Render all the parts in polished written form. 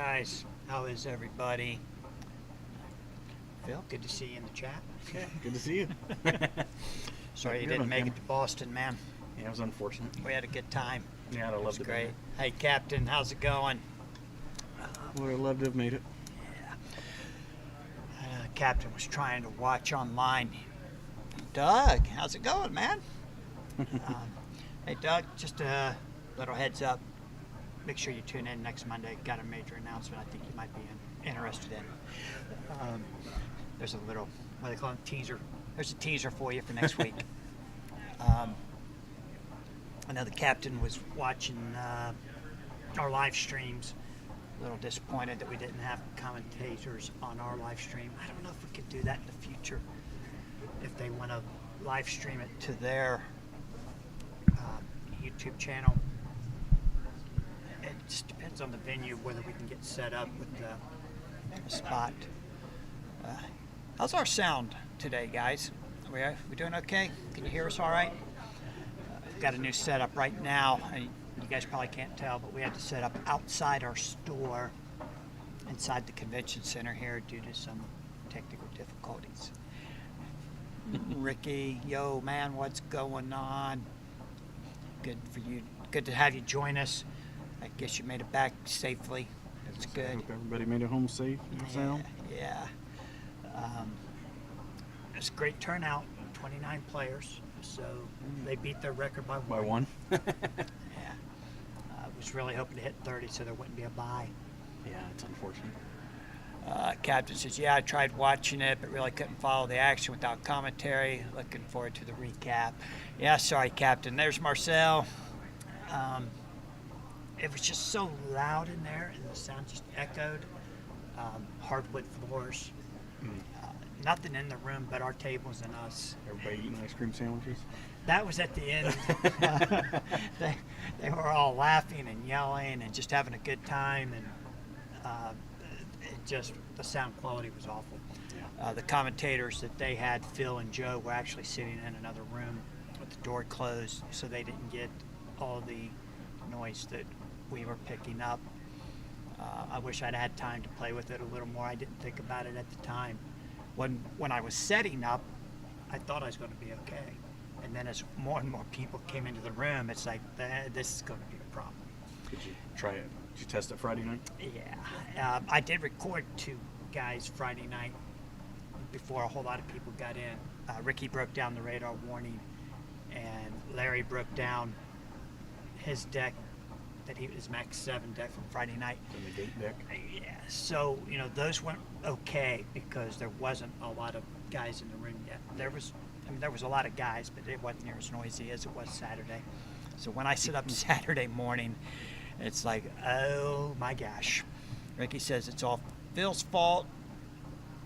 Guys, how is everybody? Phil, good to see you in the chat. Yeah, good to see you. Sorry you Good didn't one, make Cam. it to Boston, man. Yeah, it was unfortunate. We had a good time. Yeah, I'd have It was loved to be great. there. Hey, Captain, how's it going? Would have loved to have made it. Captain was trying to watch online. Doug, how's it going, man? Hey, Doug, just a little heads up. Make sure you tune in next Monday. Got a major announcement I think you might be interested in. There's a little, what do they call it, teaser. There's a teaser for you for next week. I know the captain was watching our live streams. A little disappointed that we didn't have commentators on our live stream. I don't know if we could do that in the future. If they want to live stream it to their YouTube channel. It just depends on the venue whether we can get set up with the spot. How's our sound today, guys? We doing okay? Can you hear us all right? We've got a new setup right now. And you guys probably can't tell, but we had to set up outside our store, inside the convention center here due to some technical difficulties. Ricky, yo, man, what's going on? Good for you. Good to have you join us. I guess you made it back safely. That's I good. hope everybody made it home safe and sound. Yeah. It's a great turnout, 29 players. So they beat their record by By one. one. Yeah. I was really hoping to hit 30 so there wouldn't be a bye. Yeah, it's unfortunate. Captain says, yeah, I tried watching it, but really couldn't follow the action without commentary. Looking forward to the recap. Yeah, sorry, Captain. There's Marcel. It was just so loud in there, and the sound just echoed. Hardwood floors. Nothing in the room but our tables and us. Everybody eating ice cream sandwiches. That was at the end. they were all laughing and yelling and just having a good time, and the sound quality was awful. Yeah. The commentators that they had, Phil and Joe, were actually sitting in another room with the door closed, so they didn't get all the noise that we were picking up. I wish I'd had time to play with it a little more. I didn't think about it at the time. When I was setting up, I thought I was going to be okay. And then as more and more people came into the room, it's like, this is going to be a problem. Did you try it? Did you test it Friday night? Yeah. I did record 2 guys Friday night before a whole lot of people got in. Ricky broke down the radar warning, and Larry broke down his deck, his Max 7 deck from Friday night. In the gate deck? Yeah, so, those went okay because there wasn't a lot of guys in the room yet. There was a lot of guys, but it wasn't near as noisy as it was Saturday. So when I sit up Saturday morning, it's like, oh my gosh. Ricky says it's all Phil's fault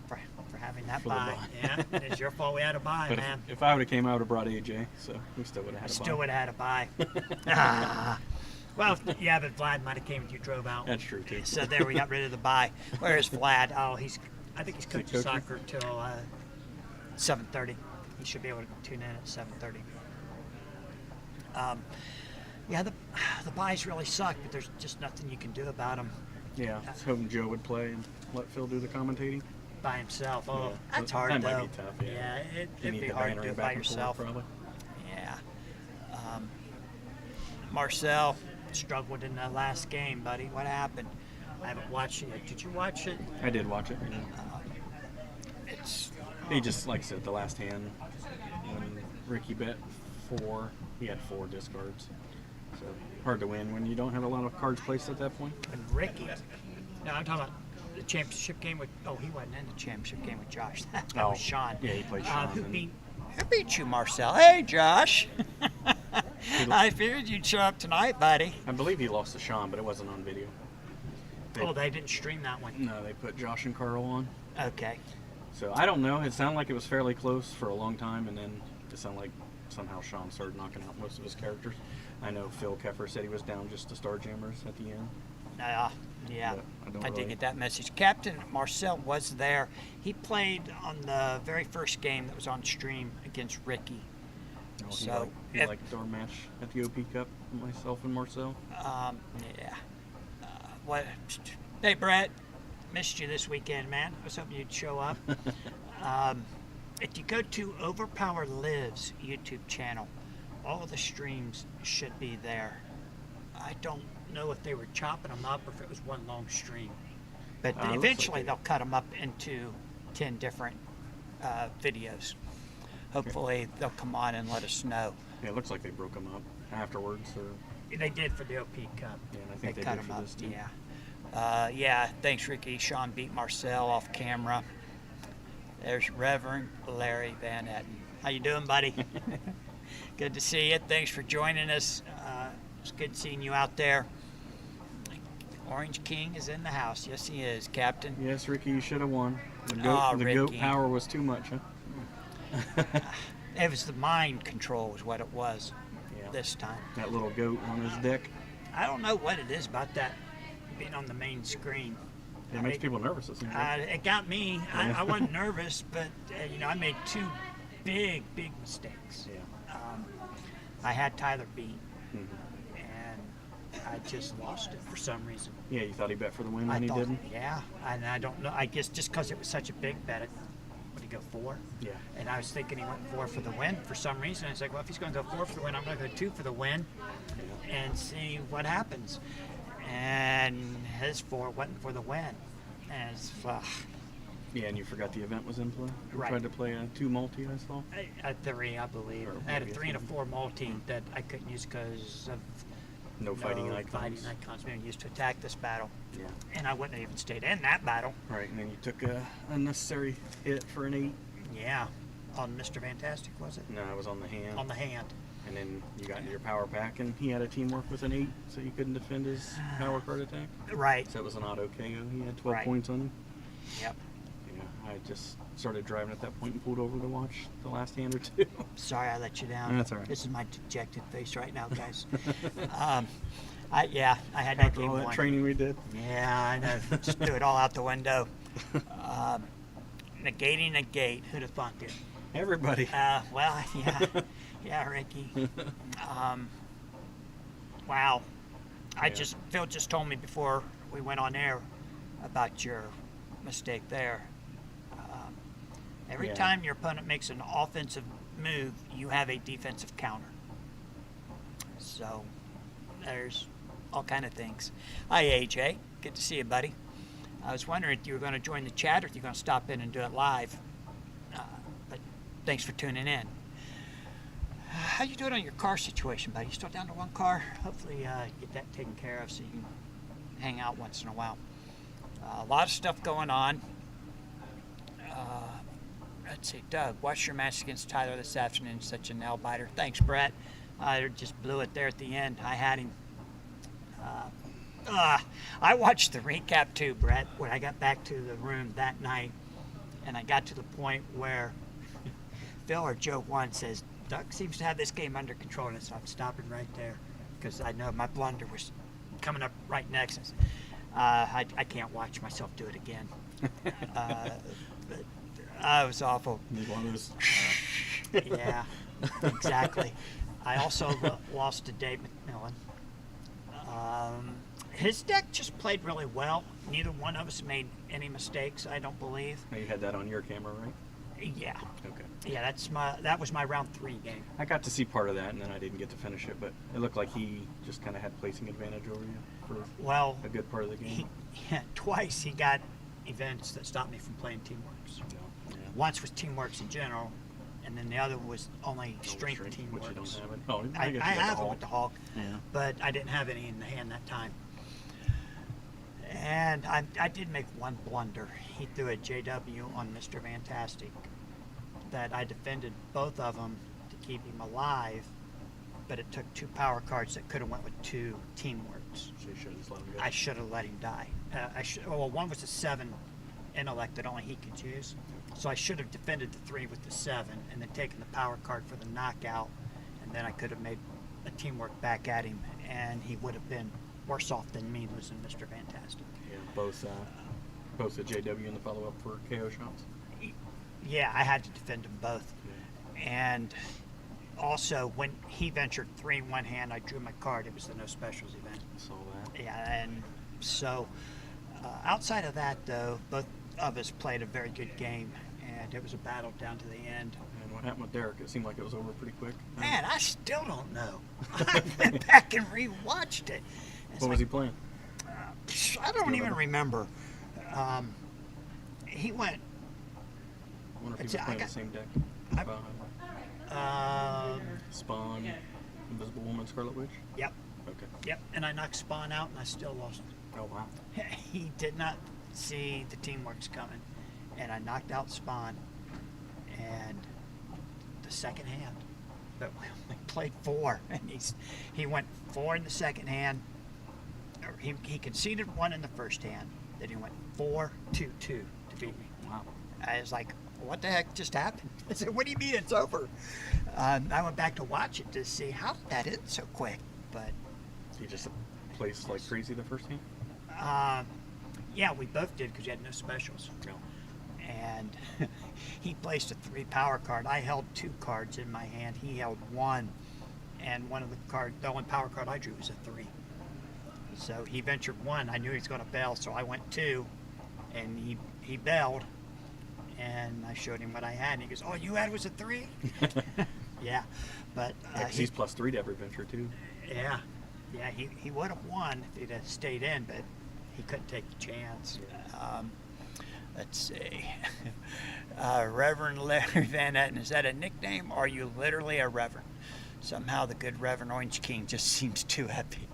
for having that For the bye. bye. Yeah, it's your fault we had a bye, But man. if I would have came, I would have brought AJ, so we still would have I had a still bye. would have had a bye. Well, yeah, but Vlad might have came if you drove out. That's true, too. So there we got rid of the bye. Where's Vlad? Oh, I think he's coaching coaching? soccer till 7:30. He should be able to tune in at 7:30. Yeah, the buys really suck, but there's just nothing you can do about them Yeah, I was hoping Joe would play and let Phil do the commentating. by himself. Oh, Yeah, that's that hard might though. be tough, yeah. You It'd need be the hard to do bantering it by back and forth, yourself. probably. Yeah. Marcel struggled in the last game, buddy. What happened? I haven't watched it yet. Did you watch it? I did watch it. Yeah. It's He just, like I said, the last hand, when Ricky bet 4, he had 4 discards. So hard to win when you don't have a lot of cards placed at that point. when Ricky. No, I'm talking about the championship game with. Oh, he wasn't in the championship game with Josh. That Oh, was Sean. yeah, he played Sean Who and- beat you, Marcel? Hey, Josh. I figured you'd show up tonight, buddy. I believe he lost to Sean, but it wasn't on video. Oh, they didn't stream that one. No, they put Josh and Carl on. Okay. So I don't know. It sounded like it was fairly close for a long time, and then it sounded like somehow Sean started knocking out most of his characters. I know Phil Keffer said he was down just to Starjammers at the end. Yeah, But I don't I did really- get that message. Captain Marcel was there. He played on the very first game that was on stream against Ricky. No, he So, he if- liked our match at the OP Cup, myself and Marcel. Yeah. What? Hey, Brett. Missed you this weekend, man. I was hoping you'd show up. If you go to Overpower Lives YouTube channel, all of the streams should be there. I don't know if they were chopping them up or if it was one long stream. But Looks like eventually it. they'll cut them up into 10 different videos. Hopefully they'll come on and let us know. Yeah, it looks like they broke them up afterwards, or They did for the OP Cup. yeah, and I think they cut did them for up. this too. Yeah, thanks, Ricky. Sean beat Marcel off camera. There's Reverend Larry Van Etten. How you doing, buddy? Good to see you. Thanks for joining us. It's good seeing you out there. Orange King is in the house. Yes, he is, Captain. Yes, Ricky, you should have won. The goat, Aw, the goat Ricky. power was too much, huh? It was the mind control was what it was Yeah. this time. That little goat on his dick. I don't know what it is about that being on the main screen. It makes people nervous, it seems like. It got me. I wasn't nervous, but I made two big mistakes. Yeah. I had Tyler beat, Mhm. and I just lost it for some reason. Yeah, you thought he bet for the win I and he thought, didn't? yeah, and I don't know. I guess just because it was such a big bet, would he go 4? Yeah. And I was thinking he went 4 for the win for some reason. I was like, well, if he's going to go 4 for the win, I'm going to go 2 for the win and see what happens. And his 4 went for the win. And it's, Yeah, and you forgot the event was in play? You Right. tried to play a 2 multi, I saw? a 3, I believe. Or I had a maybe a 3 and a 3. 4 multi that I couldn't use because of No fighting no icons. fighting icons being used to attack this battle. Yeah. And I wouldn't have even stayed in that battle. Right, and then you took a unnecessary hit for an 8. Yeah. On Mr. Fantastic, was it? No, it was on the hand. On the hand. And then you got into your power pack, and he had a teamwork with an 8, so you couldn't defend his power card attack. Right. So it was an auto KO. He had 12 Right. points on you. Yep. Yeah, I just started driving at that point and pulled over to watch the last hand or 2. Sorry I let you down. That's all right. This is my dejected face right now, guys. I had that After game all that won. training we did. Yeah, I know. Just threw it all out the window. Negating a gate. Who'd have thought it? Everybody. Well, yeah. Yeah, Ricky. Wow. Yeah. Phil just told me before we went on air about your mistake there. Every Yeah. time your opponent makes an offensive move, you have a defensive counter. So there's all kind of things. Hi, AJ. Good to see you, buddy. I was wondering if you were going to join the chat or if you're going to stop in and do it live. But thanks for tuning in. How you doing on your car situation, buddy? You still down to 1 car? Hopefully get that taken care of so you can hang out once in a while. A lot of stuff going on. Let's see, Doug, watch your match against Tyler this afternoon. Such a nail biter. Thanks, Brett. I just blew it there at the end. I had him. I watched the recap too, Brett, when I got back to the room that night, and I got to the point where Phil or Joe One says, Doug seems to have this game under control, and so I'm stopping right there because I know my blunder was coming up right next. I can't watch myself do it again. But it was awful. Need one of those. Yeah, exactly. I also lost to Dave McMillan. His deck just played really well. Neither one of us made any mistakes, I don't believe. Oh, you had that on your camera, right? Yeah. Okay. Yeah, that was my round 3 game. I got to see part of that, and then I didn't get to finish it, but it looked like he just kind of had placing advantage over you for Well, a good part of the game. twice he got events that stopped me from playing Teamworks. Yeah. Once was Teamworks in general, and then the other was only Strength Which you Teamworks. don't have it. Oh, I guess you got have the it with the Hulk, Yeah. but I didn't have any in the hand that time. And I did make one blunder. He threw a JW on Mr. Fantastic that I defended both of them to keep him alive, but it took 2 power cards that could have went with 2 Teamworks. So you should have just let him go. I should have let him die. One was a 7 intellect that only he could use, so I should have defended the 3 with the 7 and then taken the power card for the knockout, and then I could have made a Teamwork back at him, and he would have been worse off than me losing Mr. Fantastic. Yeah, both the JW and the follow-up for KO shots. Yeah, I had to defend them both. And also, when he ventured 3 in one hand, I drew my card. It was the no specials event. Saw that. Yeah, and so Outside of that, though, both of us played a very good game, and it was a battle down to the end. And what happened with Derek? It seemed like it was over pretty quick. Man, I still don't know. I went back and rewatched it. It's What was he playing? I don't Do you even remember. He went. I wonder if he was It's- I playing got- the same deck. Um, Spawn, Invisible Woman, Scarlet Witch? yep, Okay. yep. And I knocked Spawn out, and I still lost. Oh, wow. He did not see the teamwork's coming, and I knocked out Spawn. And the second hand, but we only played 4, and he went 4 in the second hand. Or he conceded 1 in the first hand. Then he went 4-2-2 to beat me. Wow. I was like, what the heck just happened? I said, what do you mean it's over? I went back to watch it to see how did that end so quick. But He just placed like crazy the first game? yeah, we both did because you had no specials. No. And he placed a 3 power card. I held 2 cards in my hand. He held 1, and the only power card I drew was a 3. So he ventured 1. I knew he was going to bail, so I went 2, and he bailed. And I showed him what I had, and he goes, "Oh, you had was a 3?" Yeah, but Yeah, 'cause he's +3 to every venture, too. yeah, he would have won if he'd have stayed in, but he couldn't take the chance. Let's see. Reverend Larry Van Etten, is that a nickname, or are you literally a reverend? Somehow the good Reverend Orange King just seems too happy.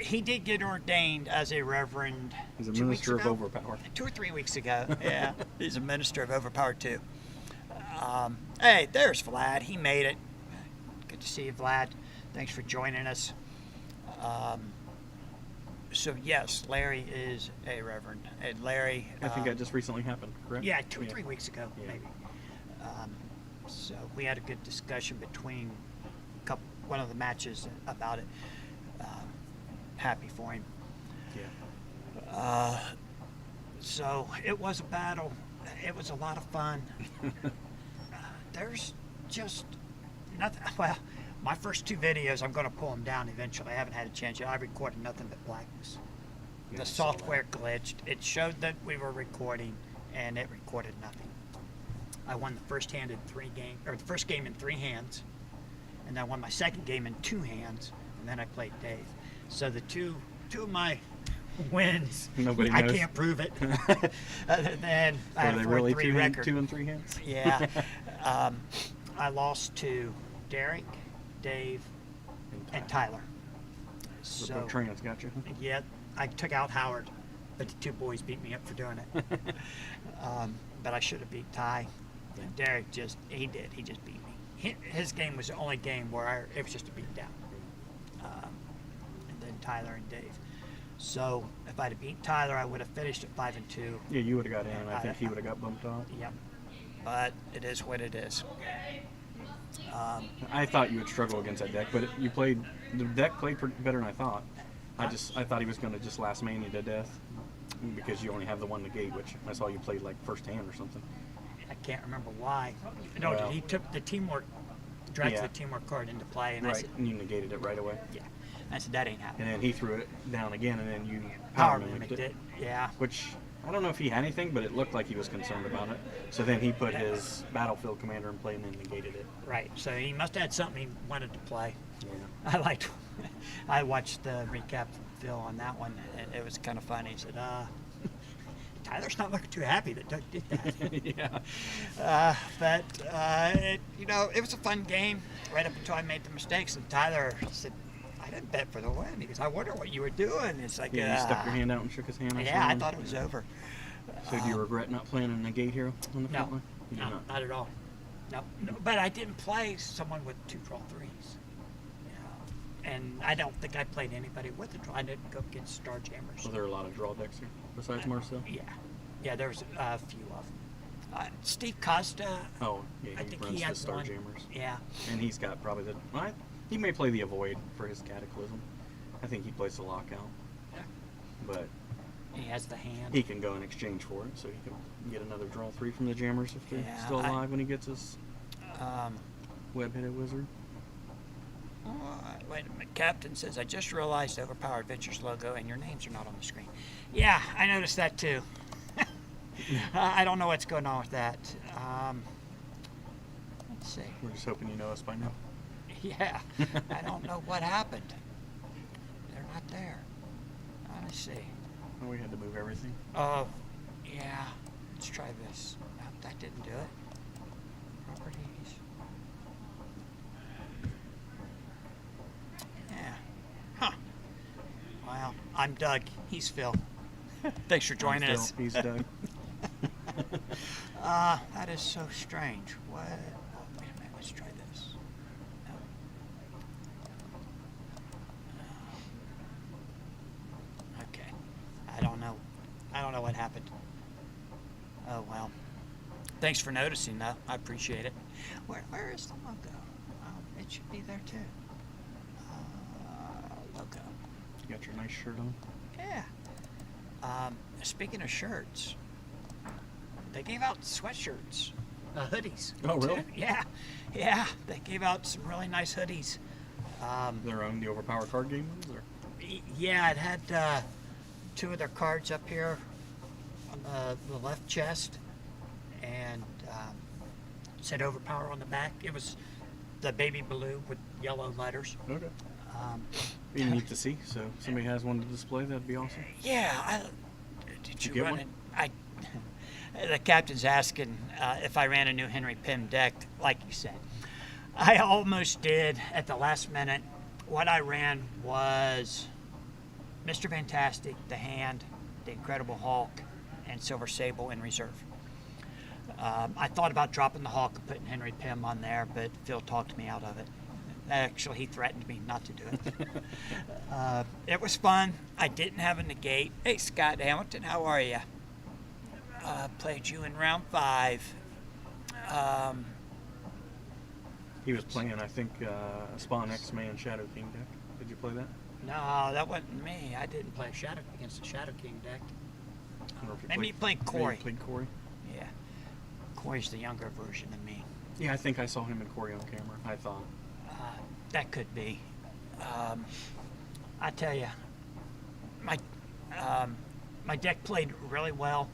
He did get ordained as a reverend. He's a 2 weeks minister of ago? overpower. 2 or 3 weeks ago. Yeah, he's a minister of overpower too. Hey, there's Vlad. He made it. Good to see you, Vlad. Thanks for joining us. So yes, Larry is a reverend, and Larry. I think that just recently happened, correct? Yeah, 2 or 3 weeks ago, Yeah. maybe. So we had a good discussion between one of the matches about it. Happy for him. Yeah. So it was a battle. It was a lot of fun. There's just nothing. Well, my first 2 videos, I'm going to pull them down eventually. I haven't had a chance yet. I recorded nothing but blackness. Yeah, The I saw that. software glitched. It showed that we were recording, and it recorded nothing. I won the first hand in 3 games, or the first game in 3 hands, and I won my second game in 2 hands, and then I played Dave. So the two of my wins, Nobody I knows. can't prove it. Other than I Were had they a really 4-3 2 record. and 3 hands? Yeah. I lost to Derek, Dave, and Tyler. So So trans got you. yeah, I took out Howard, but the 2 boys beat me up for doing it. But I should have beat Ty. And Derek he just beat me. His game was the only game where it was just a beat down. And then Tyler and Dave. So if I'd have beat Tyler, I would have finished at 5-2. Yeah, you would have got in, and I think he would have got bumped off. Yep. But it is what it is. I thought you would struggle against that deck, but the deck played better than I thought. I thought he was going to just last man you to death because you only have the 1 negate, which I saw you played like first hand or something. I can't remember why. No, Well, he took the teamwork, dragged yeah. the teamwork card into play, and I Right, said, and you negated it right away. yeah. I said, that ain't And happening. then he threw it down again, and then you Power mimicked mimicked it. Yeah. Which, I don't know if he had anything, but it looked like he was concerned about it. So then he put his battlefield commander in play and then negated it. Right. So he must have had something he wanted to play. Yeah. I watched the recap from Phil on that one, and it was kind of funny. He said, Tyler's not looking too happy that Doug did that. Yeah. It was a fun game right up until I made the mistakes. And Tyler said, I didn't bet for the win. He goes, I wonder what you were doing. It's like, Yeah, you stuck your hand out and shook his hand. yeah, I thought it was over. So do you regret not playing a negate hero on the No, front line? You do no, not. not at all. No, but I didn't play someone with 2 draw 3s. And I don't think I played anybody with a draw. I didn't go against Starjammers. Were there a lot of draw decks here besides Marcel? Yeah, there was a few of them. Steve Costa. Oh, yeah, I he think runs he the has one. Starjammers. Yeah. And he's got probably he may play the Avoid for his Cataclysm. I think he plays the Lockout. But He has the hand. he can go in exchange for it, so he can get another draw 3 from the Jammers if they're Yeah, still alive when he gets his Um, web-headed wizard. Wait a minute. Captain says, I just realized the Overpower Adventures logo and your names are not on the screen. Yeah, I noticed that too. I don't know what's going on with that. Let's see. We're just hoping you know us by now. Yeah, I don't know what happened. They're not there. Let me see. Oh, we had to move everything. Oh, yeah. Let's try this. Nope, that didn't do it. Properties. Yeah. Huh. Well, I'm Doug. He's Phil. Thanks for joining I'm us. Phil. He's Doug. That is so strange. What? Oh, wait a minute. Let's try this. No. Okay. I don't know. I don't know what happened. Oh, well. Thanks for noticing, though. I appreciate it. Where is the logo? It should be there, too. Logo. You got your nice shirt on. Yeah. Speaking of shirts, they gave out sweatshirts, hoodies. Oh, really? Yeah, yeah. They gave out some really nice hoodies. They're on the Overpower card game ones, or? Yeah, it had two of their cards up here on the left chest, and it said Overpower on the back. It was the baby blue with yellow letters. Okay. Um, Be neat to see. So if somebody has one to display, that'd be awesome. Yeah, did you you get run one? it? The captain's asking if I ran a new Henry Pym deck, like you said. I almost did at the last minute. What I ran was Mr. Fantastic, the Hand, the Incredible Hulk, and Silver Sable in reserve. I thought about dropping the Hulk and putting Henry Pym on there, but Phil talked me out of it. Actually, he threatened me not to do it. It was fun. I didn't have a negate. Hey, Scott Hamilton, how are you? Played you in round 5. He was playing, I think, Spawn X-Man Shadow King deck. Did you play that? No, that wasn't me. I didn't play Shadow against the Shadow King deck. I don't know if you Maybe you played Corey. Maybe you played Corey. Yeah. Corey's the younger version of me. Yeah, I think I saw him and Corey on camera. I thought. That could be. I tell you, my deck played really well.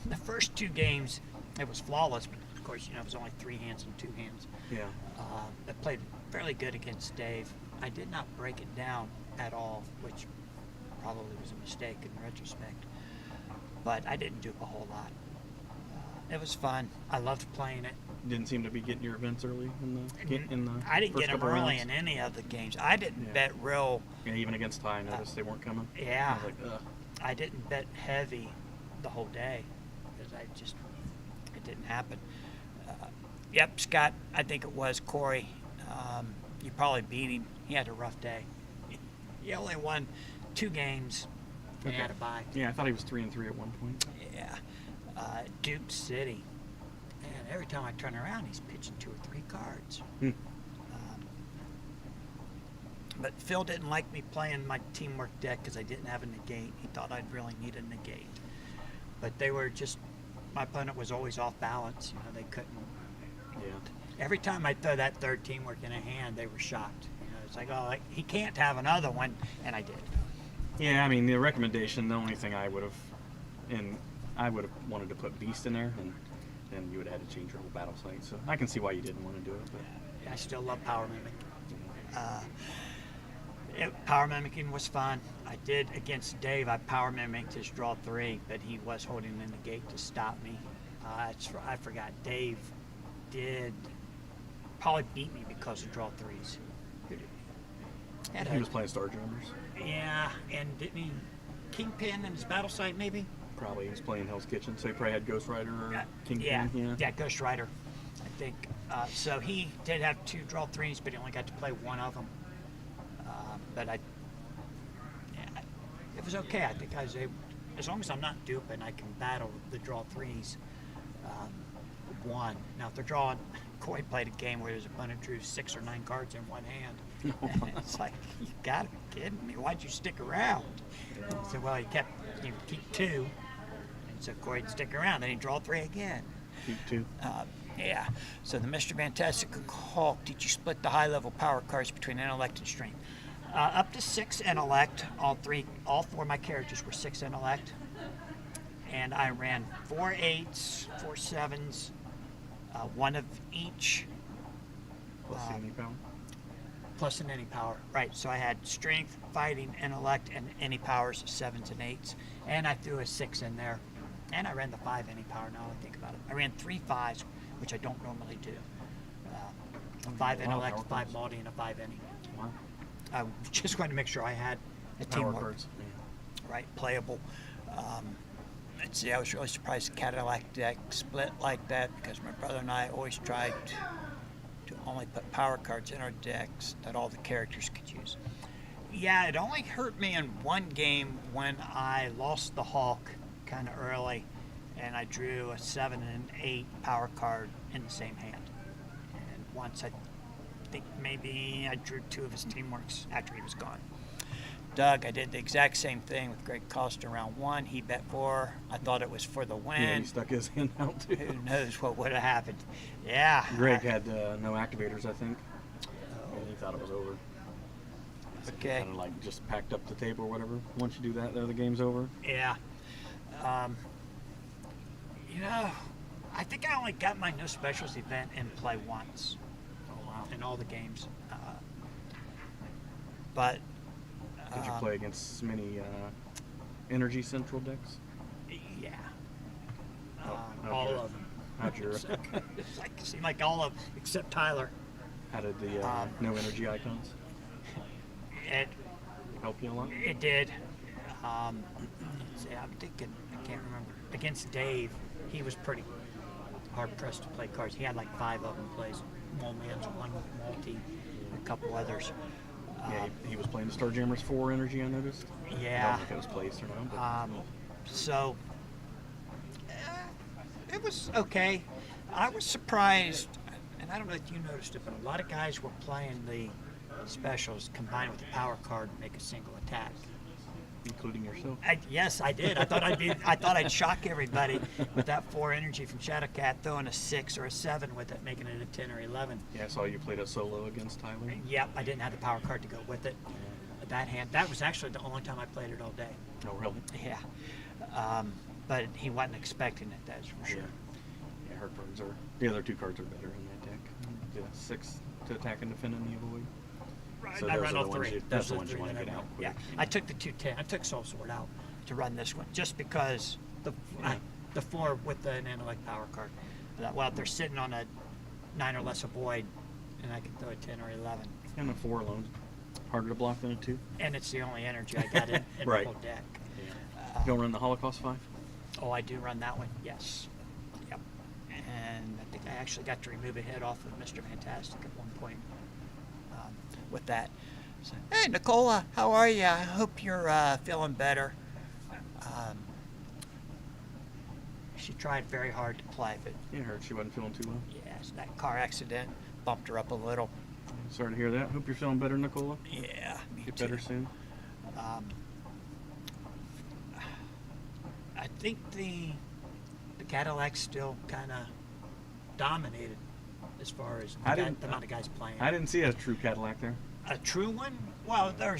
The first 2 games, it was flawless, but of course, it was only 3 hands and 2 hands. Yeah. I played fairly good against Dave. I did not break it down at all, which probably was a mistake in retrospect. But I didn't do a whole lot. It was fun. I loved playing it. Didn't seem to be getting your events early in the I didn't first get them couple early rounds. in any of the games. I didn't Yeah. bet real. Yeah, even against Ty, I noticed they weren't coming. Yeah. I was like, ugh. I didn't bet heavy the whole day because it didn't happen. Yep, Scott, I think it was Corey. You probably beat him. He had a rough day. He only won 2 games and had a bye. Yeah, I thought he was 3-3 at one point. Yeah. Duke City. Man, every time I turn around, he's pitching 2 or 3 cards. But Phil didn't like me playing my teamwork deck because I didn't have a negate. He thought I'd really need a negate. But they were just, my opponent was always off balance. They couldn't. Yeah. Every time I throw that 3rd teamwork in a hand, they were shocked. It's like, oh, he can't have another one, and I did. Yeah, I mean, the recommendation, the only thing I would have wanted to put Beast in there, and then you would have had to change your whole battle site. So I can see why you didn't want to do it. But I still love Power Mimic. Power Mimicking was fun. I did against Dave. I Power Mimicked his draw 3, but he was holding in the gate to stop me. I forgot. Dave did probably beat me because of draw 3s. he was playing Starjammers. Yeah, and didn't he Kingpin in his battle site maybe? Probably he was playing Hell's Kitchen, so he probably had Ghost Rider or Kingpin. Yeah, Ghost Rider, I think. So he did have 2 draw 3s, but he only got to play 1 of them. But it was okay. I think I was able, as long as I'm not duping, I can battle the draw 3s. 1. Now if they're drawing, Corey played a game where his opponent drew 6 or 9 cards in 1 hand. It's like, you gotta be kidding me. Why'd you stick around? I said, well, he keep 2. And so Corey'd stick around, then he'd draw 3 again. Keep 2. Yeah. So the Mr. Fantastic Hulk, did you split the high-level power cards between intellect and strength? Up to 6 intellect. All four of my characters were 6 intellect. And I ran 4 8s, 4 7s, one of each, Plus any power. plus an any power. Right. So I had strength, fighting, intellect, and any powers of 7s and 8s. And I threw a 6 in there. And I ran the 5 any power now I think about it. I ran 3 5s, which I don't normally do. A 5 a lot of intellect, power 5 cards. multi, and a 5 any. Wow. I just wanted to make sure I had a Power teamwork, cards. Yeah. right, playable. Let's see, I was really surprised the Cadillac deck split like that because my brother and I always tried to only put power cards in our decks that all the characters could use. Yeah, it only hurt me in one game when I lost the Hulk kind of early and I drew a 7 and 8 power card in the same hand. And once I think maybe I drew 2 of his teamworks after he was gone. Doug, I did the exact same thing with Greg Costa round 1. He bet 4. I thought it was for the win. Yeah, he stuck his hand out too. Who knows what would have happened? Yeah. Greg had no activators, I think. And he thought it was over. Okay. Kind of like just packed up the table or whatever. Once you do that, the game's over. Yeah. You know, I think I only got my no specials event in play once. Oh wow. In all the games. But Did you play against many Energy Central decks? yeah. how'd All your- of them. How'd your, It seemed like all of them except Tyler. how did the no energy icons It help you a lot? It did. Let's see, I'm thinking, I can't remember. Against Dave, he was pretty hard pressed to play cards. He had like 5 of them plays. Moments, 1 multi, a couple others. Yeah, he was playing the Starjammers 4 energy, I noticed. I Yeah. don't know if it was placed or not. But So it was okay. I was surprised, and I don't know if you noticed it, but a lot of guys were playing the specials combined with the power card to make a single attack. including yourself. Yes, I did. I thought I'd shock everybody with that 4 energy from Shadowcat, throwing a 6 or a 7 with it, making it a 10 or 11. Yeah, I saw you played a solo against Tyler. Yep, I didn't have the power card to go with it. That hand, that was actually the only time I played it all day. Oh, really? Yeah, but he wasn't expecting it. That's for sure. Yeah, her cards are. The other 2 cards are better in that deck. The 6 to attack and defend and the avoid. Right, So I those run are all the ones 3. you- Those those are are the ones you three wanna that get I out ran. quick. Yeah, I took the 210. I took Soul Sword out to run this one just because the Yeah. the 4 with an intellect power card. I thought, well, if they're sitting on a 9 or less avoid, and I can throw a 10 or 11. And a 4 alone. Harder to block than a 2. And it's the only energy I got in Right. the whole deck. Yeah. You don't run the Holocaust 5? Oh, I do run that one, yes. Yep. And I think I actually got to remove a hit off of Mr. Fantastic at one point with that. So, hey, Nicola, how are you? I hope you're feeling better. She tried very hard to play, but Yeah, I heard she wasn't feeling too well. yes, that car accident bumped her up a little. Sorry to hear that. Hope you're feeling better, Nicola. Yeah, me Get too. better soon. I think the Cadillac still kind of dominated as far as the amount of guys playing. I didn't see a true Cadillac there. A true one? Well, there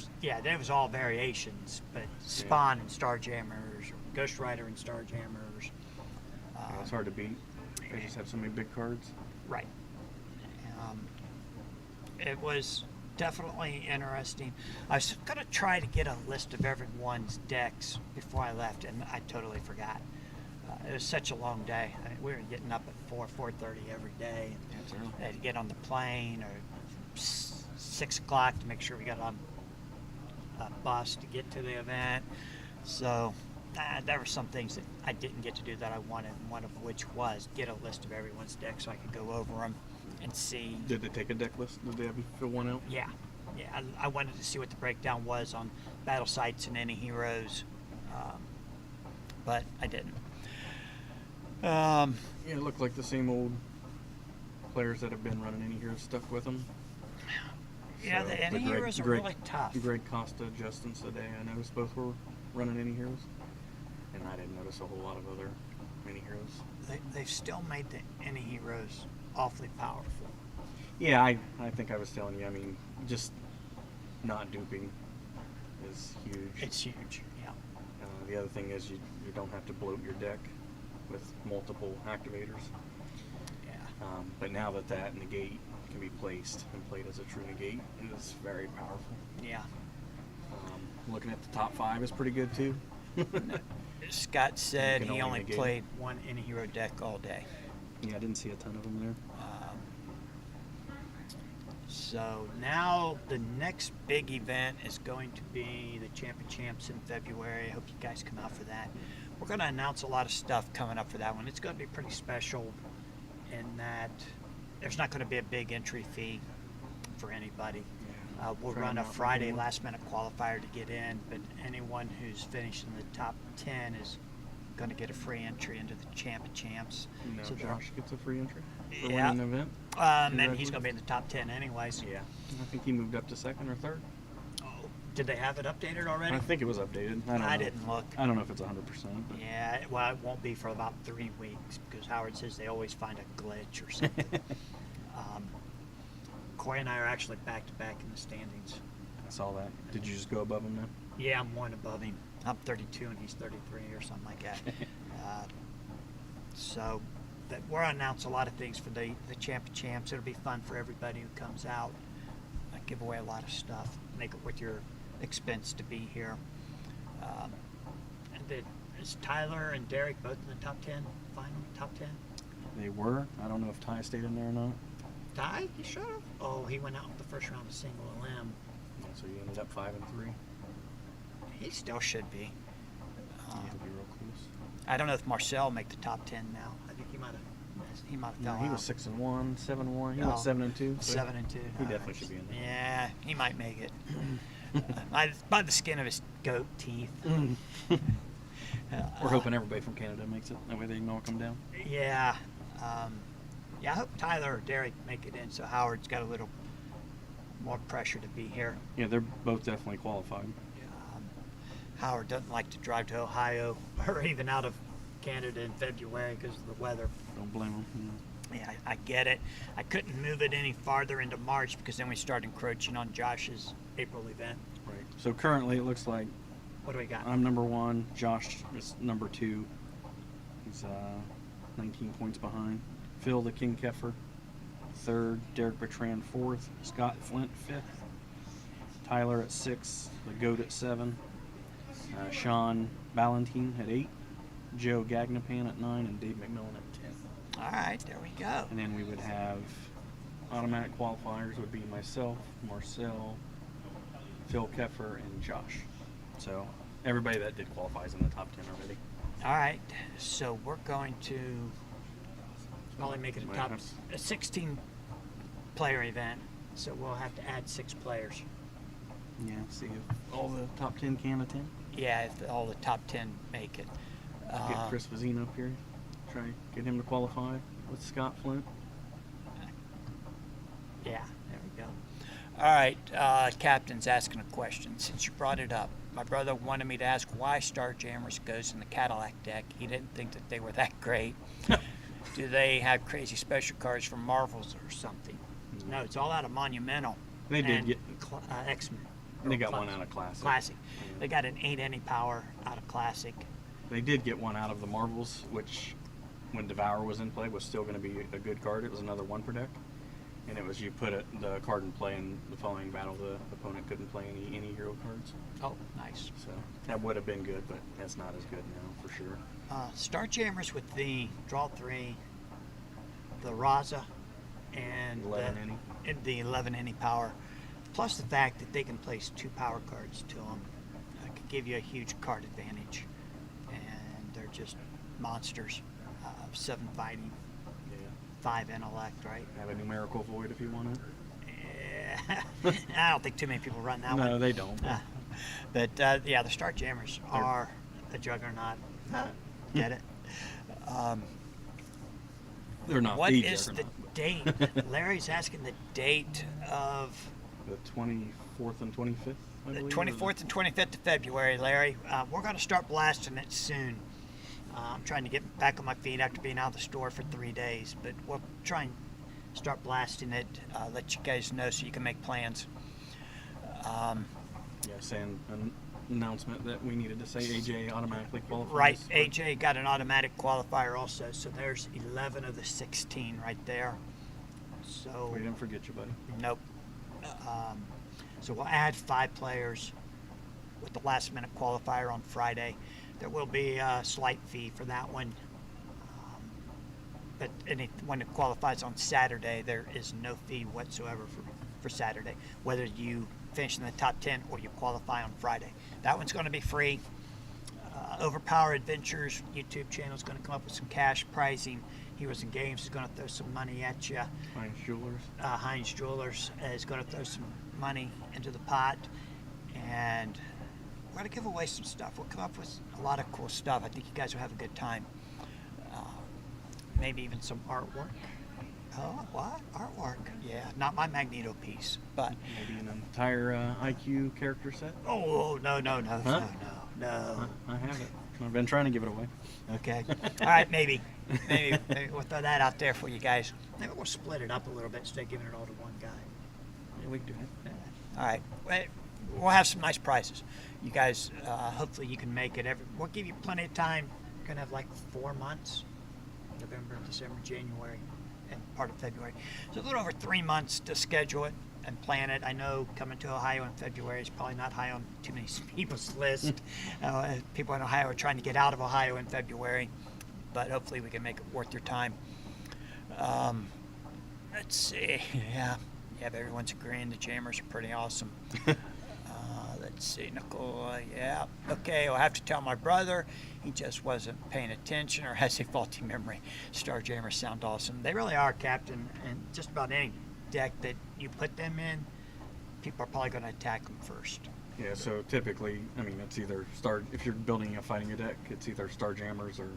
was all variations, but Spawn and Starjammers, Ghost Rider and Starjammers. Yeah, it's hard to beat. They just have so many big cards. Right. It was definitely interesting. I was going to try to get a list of everyone's decks before I left, and I totally forgot. It was such a long day. We were getting up at 4:30 every day. Yeah, it's early. I had to get on the plane or 6 o'clock to make sure we got on a bus to get to the event. So there were some things that I didn't get to do that I wanted, one of which was get a list of everyone's decks so I could go over them and see. Did they take a deck list? Did they have you fill one out? Yeah. I wanted to see what the breakdown was on battle sites and any heroes, but I didn't. Yeah, it looked like the same old players that have been running any heroes stuck with them. Yeah, So, the any but heroes are really tough. Greg Costa, Justin Sade, I noticed both were running any heroes. And I didn't notice a whole lot of other mini heroes. they've still made the Any Heroes awfully powerful. Yeah, I think I was telling you. I mean, just not duping is huge. It's huge. Yeah. The other thing is you don't have to bloat your deck with multiple activators. Yeah. But now that negate can be placed and played as a true negate, it is very powerful. Yeah. Looking at the top 5 is pretty good too. Scott said You can he only only negate played one Any Hero deck all day. Yeah, I didn't see a ton of them there. So now the next big event is going to be the Champ of Champs in February. I hope you guys come out for that. We're going to announce a lot of stuff coming up for that one. It's going to be pretty special in that there's not going to be a big entry fee for anybody. We'll Try run a not to Friday do it. last minute qualifier to get in, but anyone who's finished in the top 10 is going to get a free entry into the Champ of Champs. No, So Josh gets a free entry for Yeah. winning an event. and he's going to be in the top 10 anyways. Yeah, I think he moved up to 2nd or 3rd. Oh, did they have it updated already? I think it was updated. I don't know. I didn't look. I don't know if it's 100%. But Yeah, well, it won't be for about 3 weeks because Howard says they always find a glitch or something. Corey and I are actually back to back in the standings. I saw that. Did you just go above him then? Yeah, I'm one above him. I'm 32 and he's 33 or something like that. So that we'll announce a lot of things for the Champ of Champs. It'll be fun for everybody who comes out. Give away a lot of stuff. Make it with your expense to be here. Is Tyler and Derek both in the top 10? Final top 10? They were. I don't know if Ty stayed in there or not. Ty? He should have. Oh, he went out in the first round of single LM. Yeah, so he ended up 5 and 3. He still should be. He'll be real close. I don't know if Marcel will make the top 10 now. I think he might have. He might have No, fell he out. was 6 and 1, 7 and 1. He Oh. went 7 and 2. 7 and 2. He definitely should be in there. Yeah, he might make it. By the skin of his goat teeth. We're hoping everybody from Canada makes it. That way they can all come down. Yeah. Yeah, I hope Tyler or Derek make it in so Howard's got a little more pressure to be here. Yeah, they're both definitely qualified. Howard doesn't like to drive to Ohio or even out of Canada in February because of the weather. Don't blame them. Yeah, I get it. I couldn't move it any farther into March because then we start encroaching on Josh's April event. Right. So currently it looks like What do we got? I'm number 1. Josh is number 2. He's 19 points behind. Phil the King Keffer, 3rd. Derek Bertrand, 4th. Scott Flint, 5th. Tyler at 6th. The Goat at 7. Sean Ballantine at 8. Joe Gagnapan at 9. And Dave McMillan at 10. All right, there we go. And then we would have automatic qualifiers would be myself, Marcel, Phil Keffer, and Josh. So everybody that did qualify is in the top 10 already. All right, so we're going to probably make it a Might top have- a 16 player event. So we'll have to add 6 players. Yeah, see if all the top 10 can attend. Yeah, if all the top 10 make it. Get Chris Vazine up here. Try to get him to qualify with Scott Flint. Yeah, there we go. All right, Captain's asking a question. Since you brought it up, my brother wanted me to ask why Starjammers goes in the Cadillac deck. He didn't think that they were that great. Do they have crazy special cards from Marvels or something? No, it's all out of Monumental. They did and get- X-Men. They got one out of Classic. Classic. Yeah. They got an 8 any power out of Classic. They did get one out of the Marvels, which, when Devour was in play, was still going to be a good card. It was another 1 per deck. And it was you put the card in play in the following battle, the opponent couldn't play any hero cards. Oh, nice. So that would have been good, but that's not as good now for sure. Starjammers with the draw 3, the Raza, and 11 any. and the 11 any power, plus the fact that they can place 2 power cards to them, could give you a huge card advantage. And they're just monsters. 7 fighting, Yeah. 5 intellect, right? Have a numerical void if you want it. Yeah. I don't think too many people run that one. No, they don't. But yeah, the Starjammers are a juggernaut. Get it? They're not What the is the juggernaut, date? Larry's asking the date of but the 24th and 25th, I the believe, 24th and 25th of February, Larry. We're going to start blasting it soon. I'm trying to get back on my feet after being out of the store for 3 days, but we'll try and start blasting it. Let you guys know so you can make plans. Yeah, saying an announcement that we needed to say AJ automatically qualifies. Right, AJ got an automatic qualifier also, so there's 11 of the 16 right there. So We didn't forget you, buddy. nope. So we'll add 5 players with the last minute qualifier on Friday. There will be a slight fee for that one. But when it qualifies on Saturday, there is no fee whatsoever for Saturday, whether you finish in the top 10 or you qualify on Friday. That one's going to be free. Overpower Adventures YouTube channel is going to come up with some cash pricing. Heroes and Games is going to throw some money at you. Heinz Jewelers. Heinz Jewelers is going to throw some money into the pot, and we're going to give away some stuff. We'll come up with a lot of cool stuff. I think you guys will have a good time. Maybe even some artwork. Oh, what? Artwork? Yeah, not my Magneto piece, but. Maybe an entire IQ character set. Oh, no, Huh? no. I have it. I've been trying to give it away. Okay. All right, maybe we'll throw that out there for you guys. Maybe we'll split it up a little bit instead of giving it all to one guy. Yeah, we can do it. All right. We'll have some nice prizes. You guys, hopefully you can make it. We'll give you plenty of time. We're going to have like 4 months. November, December, January, and part of February. So a little over 3 months to schedule it and plan it. I know coming to Ohio in February is probably not high on too many people's list. People in Ohio are trying to get out of Ohio in February, but hopefully we can make it worth your time. Let's see. Yeah, everyone's agreeing the jammers are pretty awesome. Let's see, Nicole. Yeah. Okay, I'll have to tell my brother. He just wasn't paying attention or has a faulty memory. Starjammers sound awesome. They really are, Captain. And just about any deck that you put them in, people are probably going to attack them first. Yeah, so typically, I mean, it's either if you're building a fighting a deck, it's either Starjammers or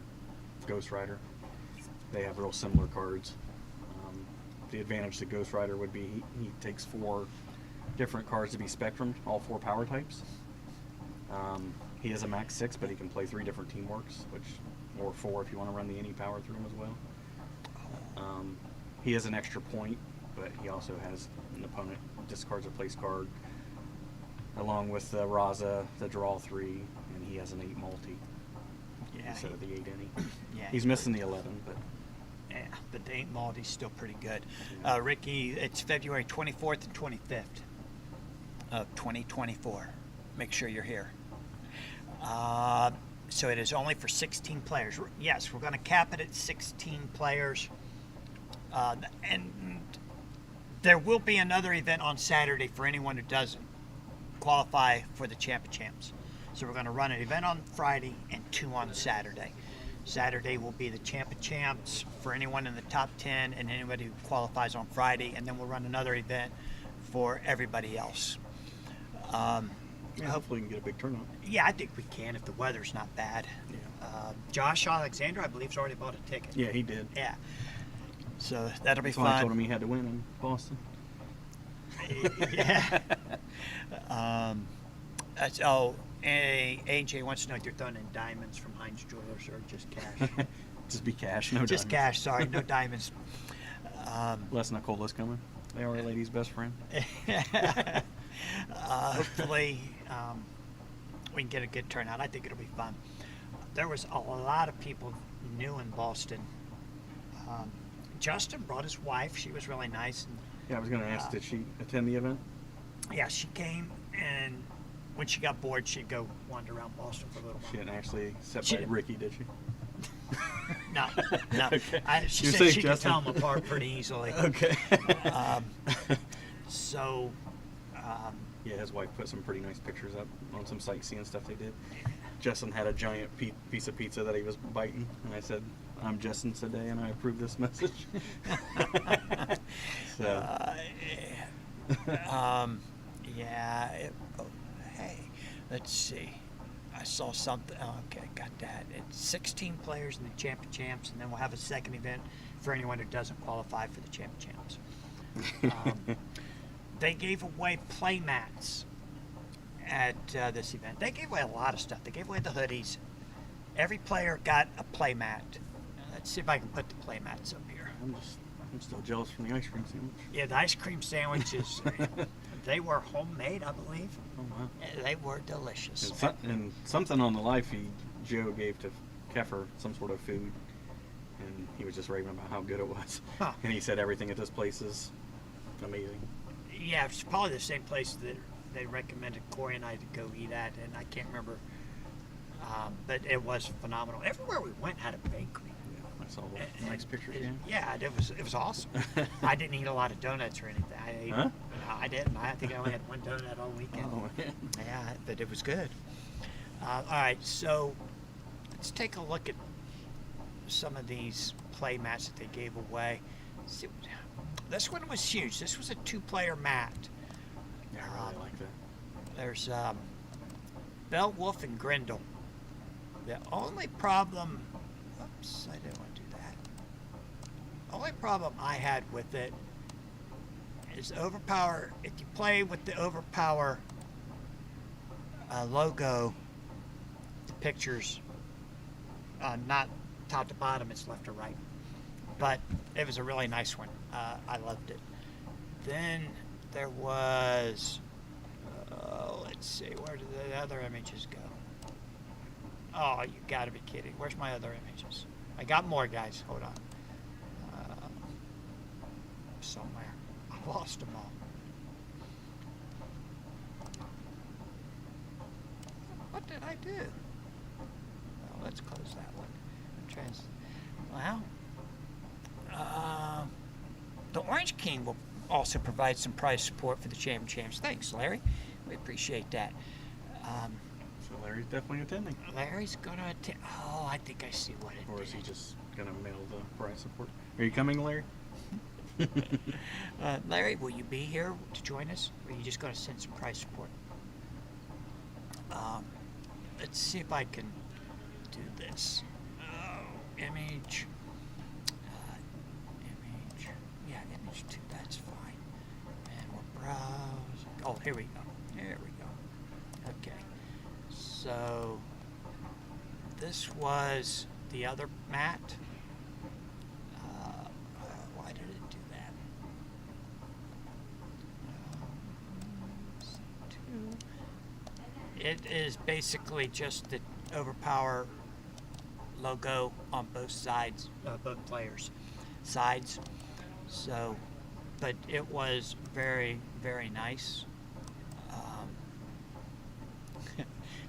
Ghost Rider. They have real similar cards. The advantage to Ghost Rider would be he takes 4 different cards to be spectrumed, all 4 power types. He has a max 6, but he can play 3 different teamworks, or 4 if you want to run the any power through him as well. He has an extra point, but he also has an opponent discards a place card, along with the Raza, the draw 3, and he has an 8 multi instead of the 8 any. Yeah, He's missing the 11, but yeah, but the 8 multi's still pretty good. Ricky, it's February 24th and 25th of 2024. Make sure you're here. So it is only for 16 players. Yes, we're going to cap it at 16 players. And there will be another event on Saturday for anyone who doesn't qualify for the Champ of Champs. So we're going to run an event on Friday and 2 on Saturday. Saturday will be the Champ of Champs for anyone in the top 10 and anybody who qualifies on Friday. And then we'll run another event for everybody else. yeah, hopefully we can get a big turnout. Yeah, I think we can if the weather's not bad. Yeah. Josh Alexander, I believe, has already bought a ticket. Yeah, he did. Yeah. So that'll be That's why I told fun. him he had to win in Boston. Yeah. AJ wants to know if you're throwing in diamonds from Heinz Jewelers or just cash. Just be cash, no Just diamonds. cash, sorry, no diamonds. Les Nicola's coming. They are a lady's best friend. Hopefully, we can get a good turnout. I think it'll be fun. There was a lot of people new in Boston. Justin brought his wife. She was really nice. And, Yeah, I was going to ask, did she attend the event? yeah, she came, and when she got bored, she'd go wander around Boston for a little She while. didn't actually sit She by didn't. Ricky, did she? No, no. Okay. She You said saved she could Justin. tell them apart pretty easily. Okay. So, Yeah, his wife put some pretty nice pictures up on some sightseeing stuff they did. Justin had a giant piece of pizza that he was biting, and I said, "I'm Justin today, and I approve this message." So, yeah. Hey, let's see. I saw something. Oh, okay, got that. It's 16 players in the Champ of Champs, and then we'll have a second event for anyone who doesn't qualify for the Champ of Champs. They gave away play mats at this event. They gave away a lot of stuff. They gave away the hoodies. every player got a play mat. Let's see if I can put the play mats up here. I'm still jealous from the ice cream sandwich. Yeah, the ice cream sandwiches, they were homemade, I believe. Oh wow. They were delicious. And something on the live feed, Joe gave to Keffer some sort of food, and he was just raving about how good it was. Huh. And he said everything at this place is amazing. Yeah, it's probably the same place that they recommended Corey and I to go eat at, and I can't remember. But it was phenomenal. Everywhere we went had a bakery. Yeah, I saw And- the nice pictures. Yeah, it was awesome. I didn't eat a lot of donuts or anything. I ate, Huh? no, I didn't. I think I only had one donut all weekend. Oh man. Yeah, but it was good. All right, so let's take a look at some of these play mats that they gave away. See, this one was huge. This was a 2-player mat. Yeah, I really like that. There's Beowulf and Grendel. The only problem, oops, I didn't want to do that. The only problem I had with it is Overpower. If you play with the Overpower logo, the pictures, not top to bottom, it's left to right. But it was a really nice one. I loved it. Then there was, let's see, where did the other images go? Oh, you gotta be kidding. Where's my other images? I got more, guys. Hold on. Somewhere. I lost them all. What did I do? Well, let's close that one. Well, the Orange King will also provide some prize support for the Champs. Thanks, Larry. We appreciate that. So Larry's definitely attending. Larry's gonna attend. Oh, I think I see what it Or is did. he just gonna mail the prize support? Are you coming, Larry? Larry, will you be here to join us? Or are you just going to send some prize support? Let's see if I can do this. Oh, image. Image. Yeah, image 2. That's fine. And we'll browse. Oh, here we go. There we go. Okay. So, this was the other mat. Why did it do that? It is basically just the Overpower logo on both sides, both players' sides. So, but it was very, very nice.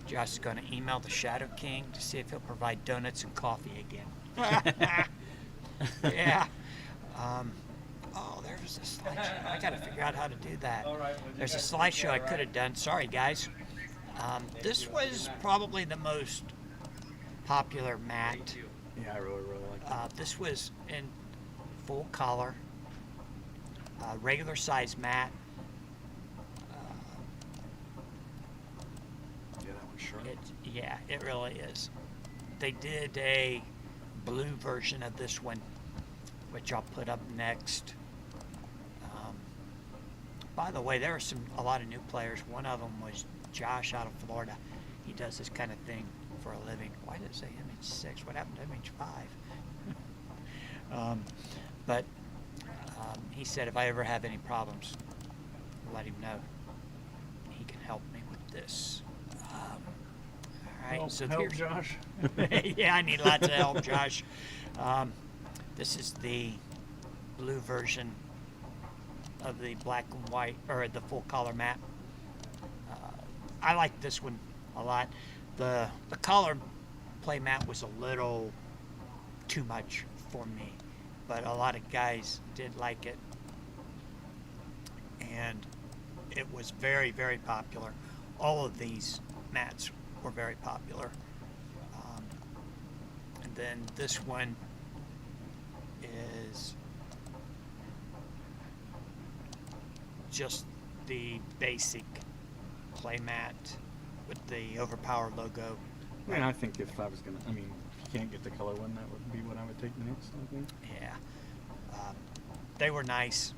Josh is going to email the Shadow King to see if he'll provide donuts and coffee again. Yeah. Oh, there's a slideshow. I got to figure out how to do that. There's a slideshow I could have done. Sorry, guys. This was probably the most popular mat. Yeah, I really like that. This was in full color, regular size mat. Yeah, that one's sharp. It really is. They did a blue version of this one, which I'll put up next. By the way, there are a lot of new players. One of them was Josh out of Florida. He does this kind of thing for a living. Why did it say image 6? What happened to image 5? But he said if I ever have any problems, let him know. He can help me with this. All right, so help, here's Josh. yeah, I need lots of help, Josh. This is the blue version of the black and white, or the full color mat. I like this one a lot. The color play mat was a little too much for me, but a lot of guys did like it, and it was very, very popular. All of these mats were very popular. And then this one is just the basic play mat with the Overpower logo. I mean, I think if I was gonna, if you can't get the color one, that would be what I would take next, I think. Yeah, they were nice.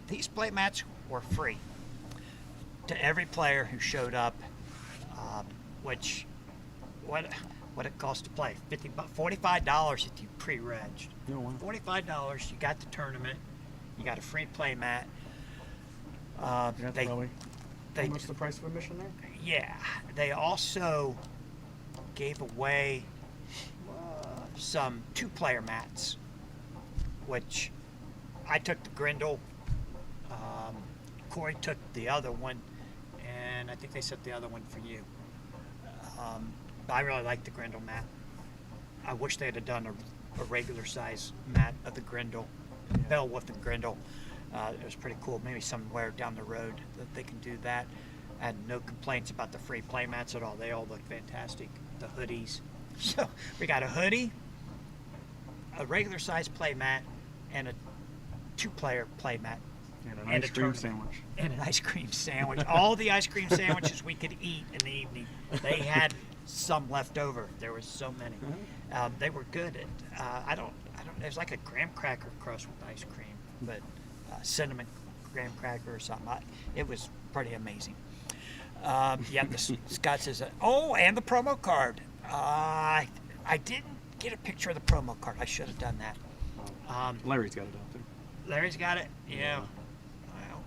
These play mats were free to every player who showed up, which what it costs to play. $45 if you pre-regged. No one. $45. You got the tournament. You got a free play mat. That's They probably they almost the price of admission there. yeah. They also gave away some 2-player mats, which I took the Grindle. Corey took the other one, and I think they set the other one for you. I really like the Grindle mat. I wish they had done a regular size mat of the Grindle, Beowulf and Grindle. It was pretty cool. Maybe somewhere down the road that they can do that. I had no complaints about the free play mats at all. They all look fantastic. The hoodies. So we got a hoodie, a regular size play mat, and a 2-player play mat. And an And ice a cream tournament. sandwich. And an ice cream sandwich. All the ice cream sandwiches we could eat in the evening. They had some left over. There was so many. They were good. I don't. There's like a graham cracker crust with ice cream, but cinnamon graham cracker or something. It was pretty amazing. Scott says, oh, and the promo card. I didn't get a picture of the promo card. I should have done that. Larry's got it out there. Larry's got it. Yeah. Well,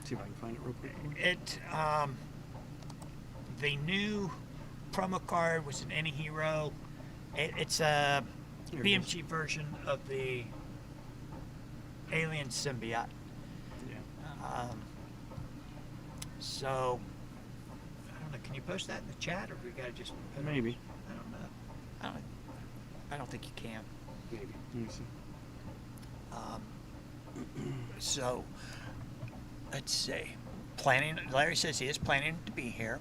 See if I can find it real quick. the new promo card was an Any Hero. It's a Here it is. BMG version of the Alien Symbiote. Yeah. So, I don't know. Can you post that in the chat, or we gotta just put it- Maybe. I don't know. I don't think you can. Maybe. Let me see. So, let's see. Larry says he is planning to be here.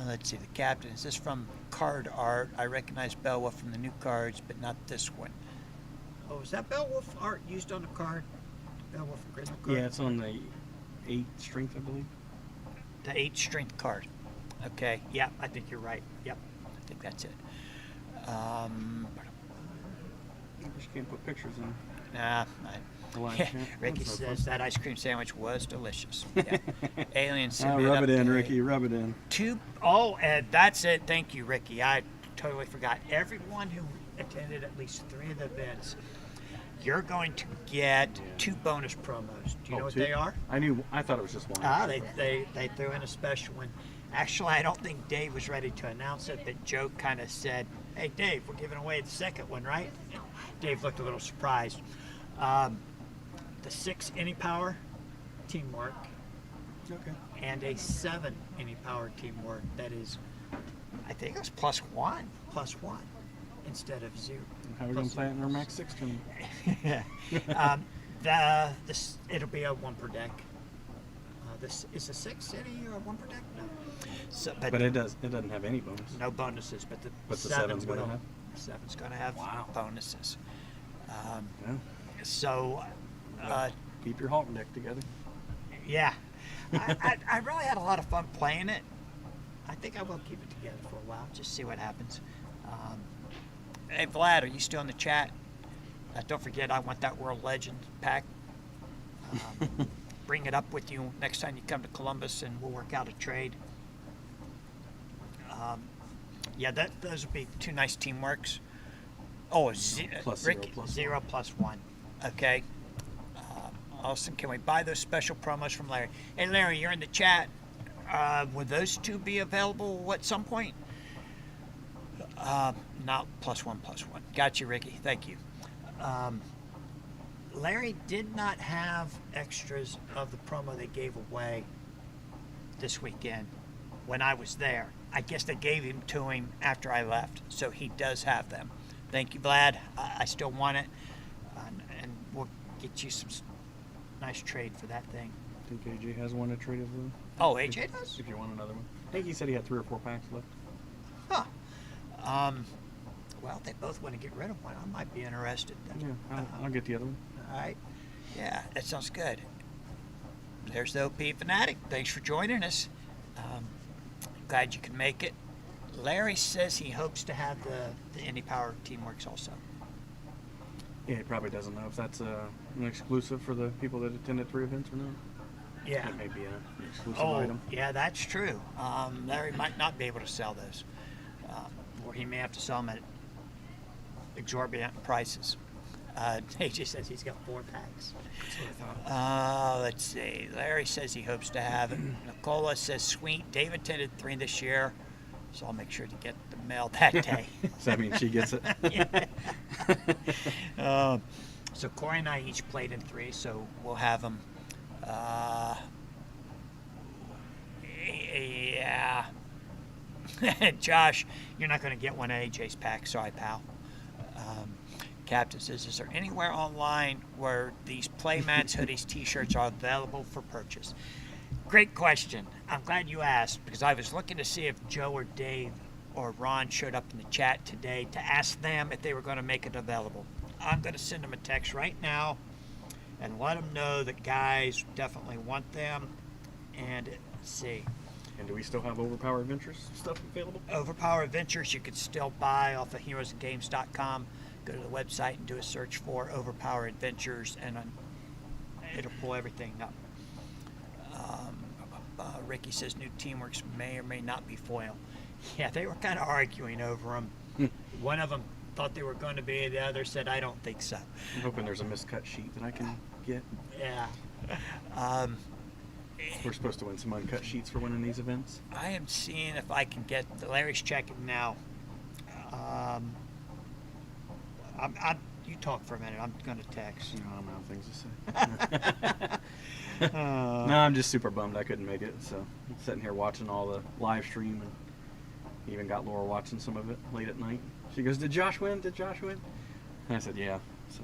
Let's see. The captain, is this from card art? I recognize Beowulf from the new cards, but not this one. Oh, is that Beowulf art used on the card? Beowulf Grizzle card? Yeah, it's on the 8 strength, I believe. The 8 strength card. Okay. Yeah, I think you're right. Yep. I think that's it. I just can't put pictures in. Nah. Relax, yeah. Ricky That's no says fun. that ice cream sandwich was delicious. Yeah. Alien Ah, symbiote rub it in, update. Ricky. Rub it in. And that's it. Thank you, Ricky. I totally forgot. Everyone who attended at least 3 of the events, you're going to get 2 bonus promos. Do you know what 2? they are? I thought it was just one. They threw in a special one. Actually, I don't think Dave was ready to announce it, but Joe kind of said, "Hey, Dave, we're giving away the second one, right?" Dave looked a little surprised. The 6 Any Power teamwork Okay. and a 7 Any Power teamwork. That is, I think it was +1 instead of 0. How are we going to play it in our Max 6 tournament? It'll be a 1 per deck. This is a 6 Any or a 1 per deck? No. So, But it doesn't have any bonus. no bonuses, but the But the 7 7's gonna will. have? The 7's going to have Wow. bonuses. Yeah. So, Keep your Hulk deck together. yeah, I really had a lot of fun playing it. I think I will keep it together for a while, just see what happens. Hey, Vlad, are you still in the chat? Don't forget, I want that World Legend pack. Bring it up with you next time you come to Columbus, and we'll work out a trade. Those would be 2 nice teamworks. Oh, Plus Rick, 0 plus 0 plus 1. Okay. Austin, can we buy those special promos from Larry? Hey, Larry, you're in the chat. Would those 2 be available at some point? Not +1 plus 1. Got you, Ricky. Thank you. Larry did not have extras of the promo they gave away this weekend when I was there. I guess they gave him to him after I left, so he does have them. Thank you, Vlad. I still want it, and we'll get you some nice trade for that thing. I think AJ has one to trade of them. Oh, AJ does? If you want another one. I think he said he had 3 or 4 packs left. Huh. Well, if they both want to get rid of one, I might be interested. Yeah, I'll get the other one. All right. Yeah, that sounds good. There's the OP Fanatic. Thanks for joining us. Glad you can make it. Larry says he hopes to have the Indie Power Teamworks also. Yeah, he probably doesn't know if that's an exclusive for the people that attended 3 events or not. Yeah. It may be an exclusive Oh, item. yeah, that's true. Larry might not be able to sell those. or he may have to sell them at exorbitant prices. AJ says he's got 4 packs. That's what I thought. Let's see. Larry says he hopes to have it. Nicola says, sweet. David tended 3 this year, so I'll make sure to get the mail that day. Does that mean she gets it? Yeah. So Corey and I each played in 3, so we'll have them. Yeah. Josh, you're not going to get one of AJ's packs. Sorry, pal. Captain says, is there anywhere online where these playmats, hoodies, t-shirts are available for purchase? Great question. I'm glad you asked, because I was looking to see if Joe or Dave or Ron showed up in the chat today to ask them if they were going to make it available. I'm going to send them a text right now and let them know that guys definitely want them. And let's see. And do we still have Overpower Adventures stuff available? Overpower Adventures you could still buy off of heroesandgames.com. Go to the website and do a search for Overpower Adventures, and it'll pull everything up. Ricky says new Teamworks may or may not be foil. Yeah, they were kind of arguing over them. One of them thought they were going to be, the other said, I don't think so. I'm hoping there's a miscut sheet that I can get. Yeah. We're supposed to win some uncut sheets for winning these events. I am seeing if I can get, Larry's checking now. You talk for a minute. I'm going to text. No, I don't have things to say. No, I'm just super bummed I couldn't make it. So I'm sitting here watching all the live stream, and even got Laura watching some of it late at night. She goes, "Did Josh win? Did Josh win?" And I said, "Yeah." So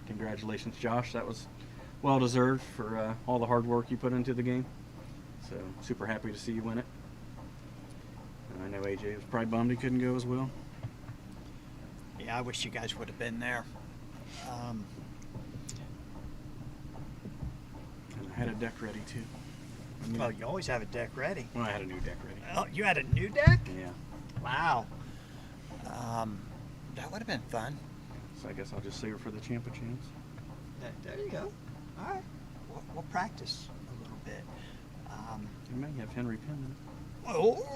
congratulations, Josh. That was well deserved for all the hard work you put into the game. So super happy to see you win it. And I know AJ was probably bummed he couldn't go as well. Yeah, I wish you guys would have been there. And I had a deck ready too. Oh, you always have a deck ready. Well, I had a new deck ready. Oh, you had a new deck? Yeah. Wow. That would have been fun. So I guess I'll just save it for the Champa Champs. There you go. All right. We'll practice a little bit. You may have Henry Penn in it. Oh,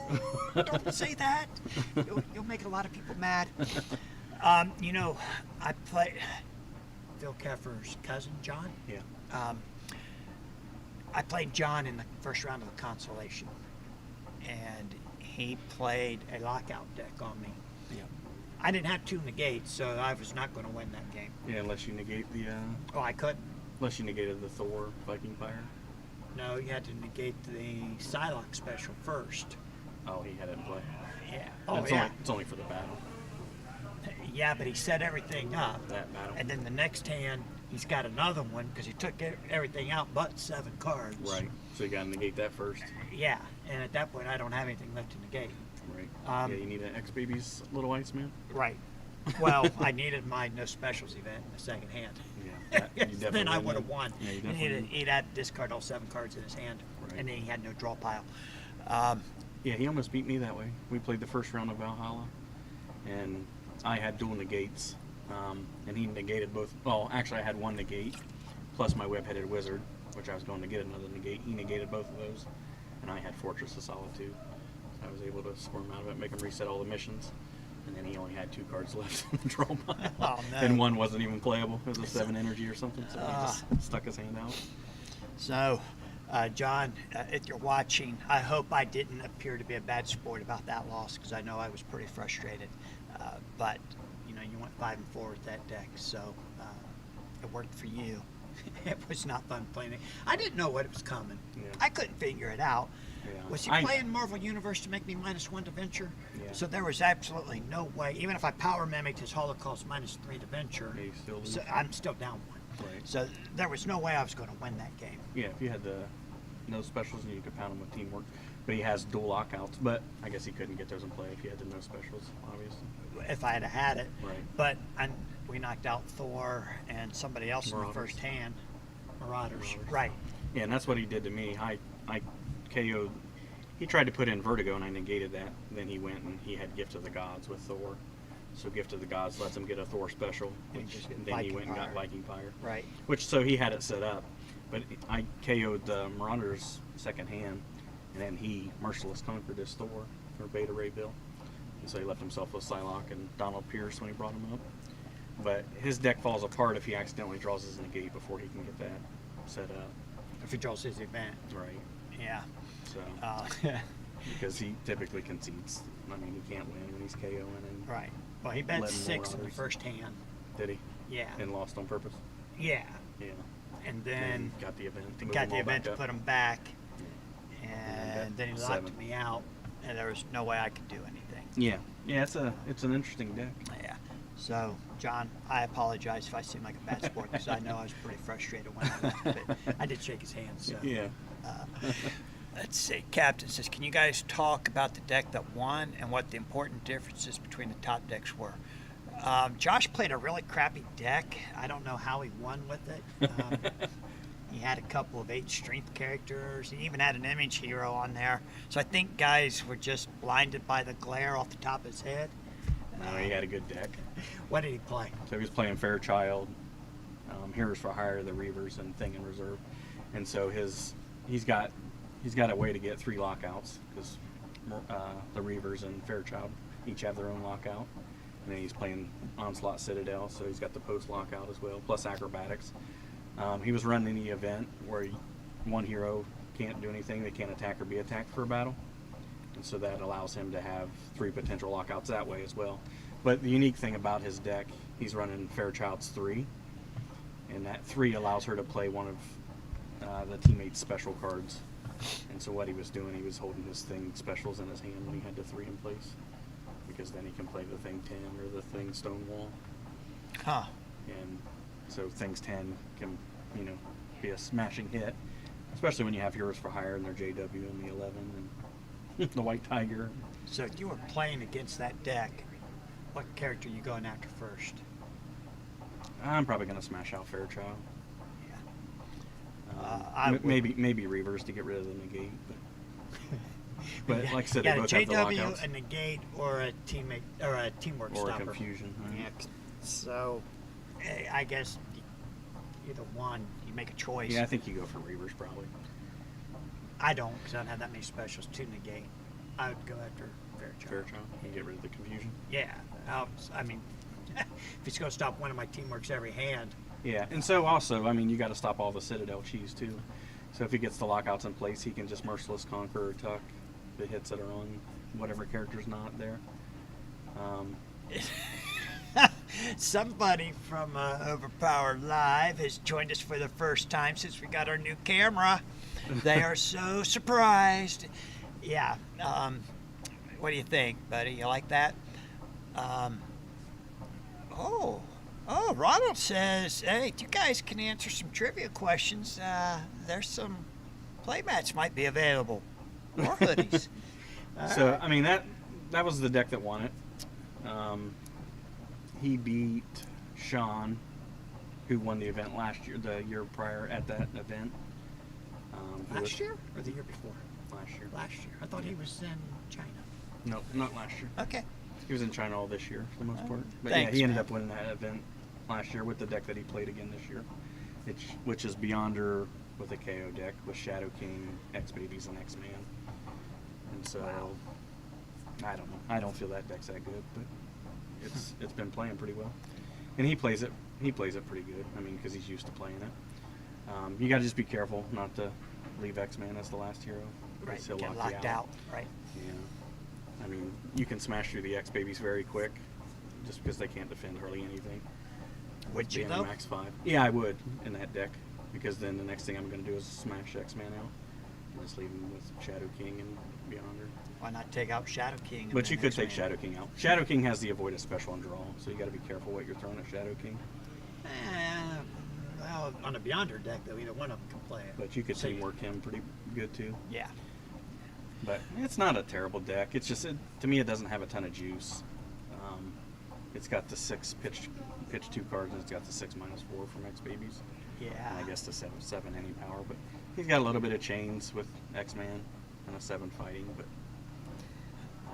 don't say that. You'll make a lot of people mad. You know, I play Phil Keffer's cousin, John. Yeah. I played John in the first round of the consolation, and he played a lockout deck on me. Yeah. I didn't have 2 negates, so I was not going to win that game. Yeah, unless you negate the. Oh, I couldn't. Unless you negated the Thor Viking Fire. No, you had to negate the Psylocke special first. Oh, he had it in play. Yeah. Oh, it's yeah. Only, it's only for the battle. Yeah, but he set everything up. That battle. And then the next hand, he's got another one because he took everything out but 7 cards. Right. So you got to negate that first. Yeah, and at that point, I don't have anything left to negate. Right. Um, yeah, you need an X-Baby's Little Iceman. Right. Well, I needed my no specials event in the second hand. Yeah. That, you definitely Then I win would have that. won. Yeah, you And definitely he'd had to discard all 7 cards in his hand, Right. and then he had no draw pile. Yeah, he almost beat me that way. We played the first round of Valhalla, and I had dual negates, and he negated both. Well, actually, I had 1 negate, plus my web-headed wizard, which I was going to get another negate. He negated both of those, and I had Fortress of Solitude. So I was able to squirm out of it, make him reset all the missions, and then he only had 2 cards left in the draw pile. Oh, no. And 1 wasn't even playable. It was a 7 energy or something, so he just stuck his hand out. So, John, if you're watching, I hope I didn't appear to be a bad sport about that loss because I know I was pretty frustrated. But, you know, you went 5 and 4 with that deck, so it worked for you. It was not fun playing it. I didn't know what was coming. Yeah. I couldn't figure it out. Yeah. Was he playing Marvel Universe to make me -1 to venture? Yeah. So there was absolutely no way, even if I power mimicked his Holocaust -3 to venture, Yeah, you still lose. so I'm still down 1. Right. So there was no way I was going to win that game. Yeah, if you had the no specials, and you could pound him with teamwork. But he has dual lockouts. But I guess he couldn't get those in play if he had the no specials, obviously. If I had it. Right. But we knocked out Thor and somebody else in the Marauders. first hand. Marauders. Marauders. Right. Yeah, and that's what he did to me. I KO'd. He tried to put in Vertigo, and I negated that. Then he went and he had Gift of the Gods with Thor. So Gift of the Gods lets him get a Thor special, And which just get then he Viking went and got Fire. Viking Fire. Right. Which, so he had it set up. But I KO'd the Marauders second hand, and then he Merciless Conquered his Thor, or Beta Ray Bill. so he left himself with Psylocke and Donald Pierce when he brought him up. But his deck falls apart if he accidentally draws his negate before he can get that set up. If he draws his event. Right. Yeah. So Uh, because he typically concedes. I mean, he can't win when he's KOing. And right. Well, he bet Letting 6 in the Marauders. first hand. did he? Yeah. And lost on purpose. Yeah. Yeah. And And then got the event. To move got them the all event to back up. put him back. And And then he bet locked 7. me out, and there was no way I could do anything. Yeah. Yeah. It's an interesting deck. Yeah. So, John, I apologize if I seem like a bad sport because I know I was pretty frustrated when I left, but I did shake his hand. So. Yeah. Let's see. Captain says, can you guys talk about the deck that won and what the important differences between the top decks were? Josh played a really crappy deck. I don't know how he won with it. He had a couple of 8 strength characters. He even had an image hero on there. So I think guys were just blinded by the glare off the top of his head. No, he had a good deck. What did he play? So he was playing Fairchild, Heroes for Hire, the Reavers, and Thing in Reserve. And so he's got a way to get 3 lockouts because the Reavers and Fairchild each have their own lockout. And then he's playing Onslaught Citadel, so he's got the post lockout as well, plus Acrobatics. He was running the event where one hero can't do anything; they can't attack or be attacked for a battle, and so that allows him to have 3 potential lockouts that way as well. But the unique thing about his deck, he's running Fairchild's 3, and that 3 allows her to play one of the teammate's special cards. And so what he was doing, he was holding his Thing specials in his hand when he had the 3 in place, because then he can play the Thing 10 or the Thing Stonewall. Huh. And so Things 10 can, be a smashing hit, especially when you have Heroes for Hire and their JW and the 11 and the White Tiger. So if you were playing against that deck, what character are you going after first? I'm probably going to smash out Fairchild. Yeah. I would. Maybe Reavers to get rid of the negate. But like I said, yeah, they both a have the JW, lockouts. a negate, or a teammate, or a teamwork Or a stopper. confusion. Right? Yeah. So, I guess either one, you make a choice. Yeah, I think you go for Reavers probably. I don't, because I don't have that many specials to negate. I would go after Fairchild. Fairchild and get rid of the confusion. Yeah. I mean, if he's going to stop one of my teamworks every hand. Yeah, and so also, I mean, you got to stop all the Citadel cheese too. So if he gets the lockouts in place, he can just Merciless Conquer or Tuck the hits that are on whatever character's not there. Somebody from Overpowered Live has joined us for the first time since we got our new camera. They are so surprised. Yeah. What do you think, buddy? You like that? Oh, Ronald says, hey, you guys can answer some trivia questions. There's some playmats might be available. Or hoodies. So, I mean, that was the deck that won it. He beat Sean, who won the event last year, the year prior at that event. Last year or the year before? Last year. Last year. I thought he was in China. No, not last year. Okay. He was in China all this year for the most part. But Thanks, yeah, he ended man. up winning that event last year with the deck that he played again this year, which is Beyonder with a KO deck with Shadow King, X Babies, and X Man. And so, Wow. I don't know. I don't feel that deck's that good, but it's been playing pretty well, and he plays it pretty good. I mean, because he's used to playing it. You got to just be careful not to leave X Man as the last hero. Right. He'll Get lock you locked out. Right. Yeah. I mean, you can smash through the X Babies very quick, just because they can't defend hardly anything. Would you Being a though? max 5. Yeah, I would in that deck, because then the next thing I'm going to do is smash X Man out and just leave him with Shadow King and Beyonder. Why not take out Shadow King? and But then you could X-Man? take Shadow King out. Shadow King has the avoid a special and draw, so you got to be careful what you're throwing at Shadow King. Well, on a Beyonder deck though, either one of them can play it. But you could So teamwork him pretty good too. Yeah. But it's not a terrible deck. It's just to me it doesn't have a ton of juice. It's got the 6 pitch 2 cards, and it's got the 6/4 from X Babies. Yeah. And I guess the 7 any power, but he's got a little bit of chains with X Man and a 7 fighting, but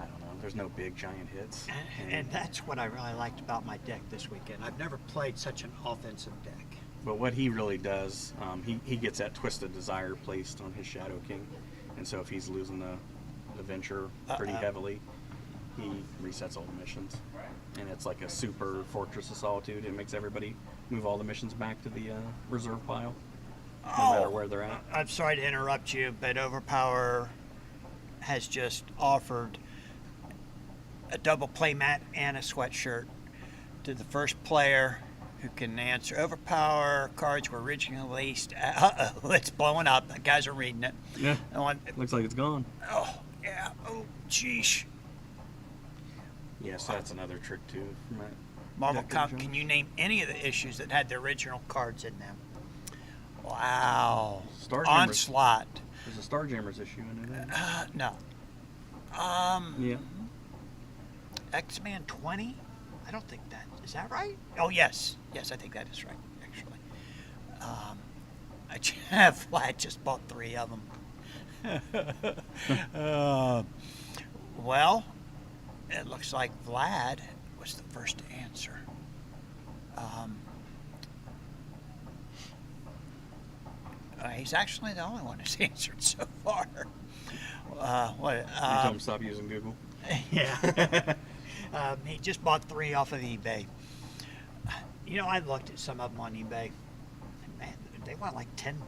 I don't know. There's no big giant hits. And that's what I really liked about my deck this weekend. I've never played such an offensive deck. But what he really does, he gets that Twisted Desire placed on his Shadow King, and so if he's losing the Venture pretty Uh-oh. heavily, he resets all the missions, and it's like a super Fortress of Solitude. It makes everybody move all the missions back to the reserve pile, no matter where they're at. I'm sorry to interrupt you, but Overpower has just offered a double playmat and a sweatshirt to the first player who can answer. Overpower cards were originally released. It's blowing up. The guys are reading it. Yeah, Oh, looks like it's gone. yeah. Oh, sheesh. Yeah, so that's another trick too from that. Marvel deck Comp, of can you name any of the issues that had the original cards in them? Wow. Starjammers. Onslaught. There's a Starjammers issue in it. No. Yeah. X-Man 20? I don't think that is that right? Oh yes, I think that is right. Actually, I just bought 3 of them. Well, it looks like Vlad was the first to answer. He's actually the only one who's answered so far. What? You told him to stop using Google. Yeah. He just bought 3 off of eBay. You know, I looked at some of them on eBay. And man, they want like $10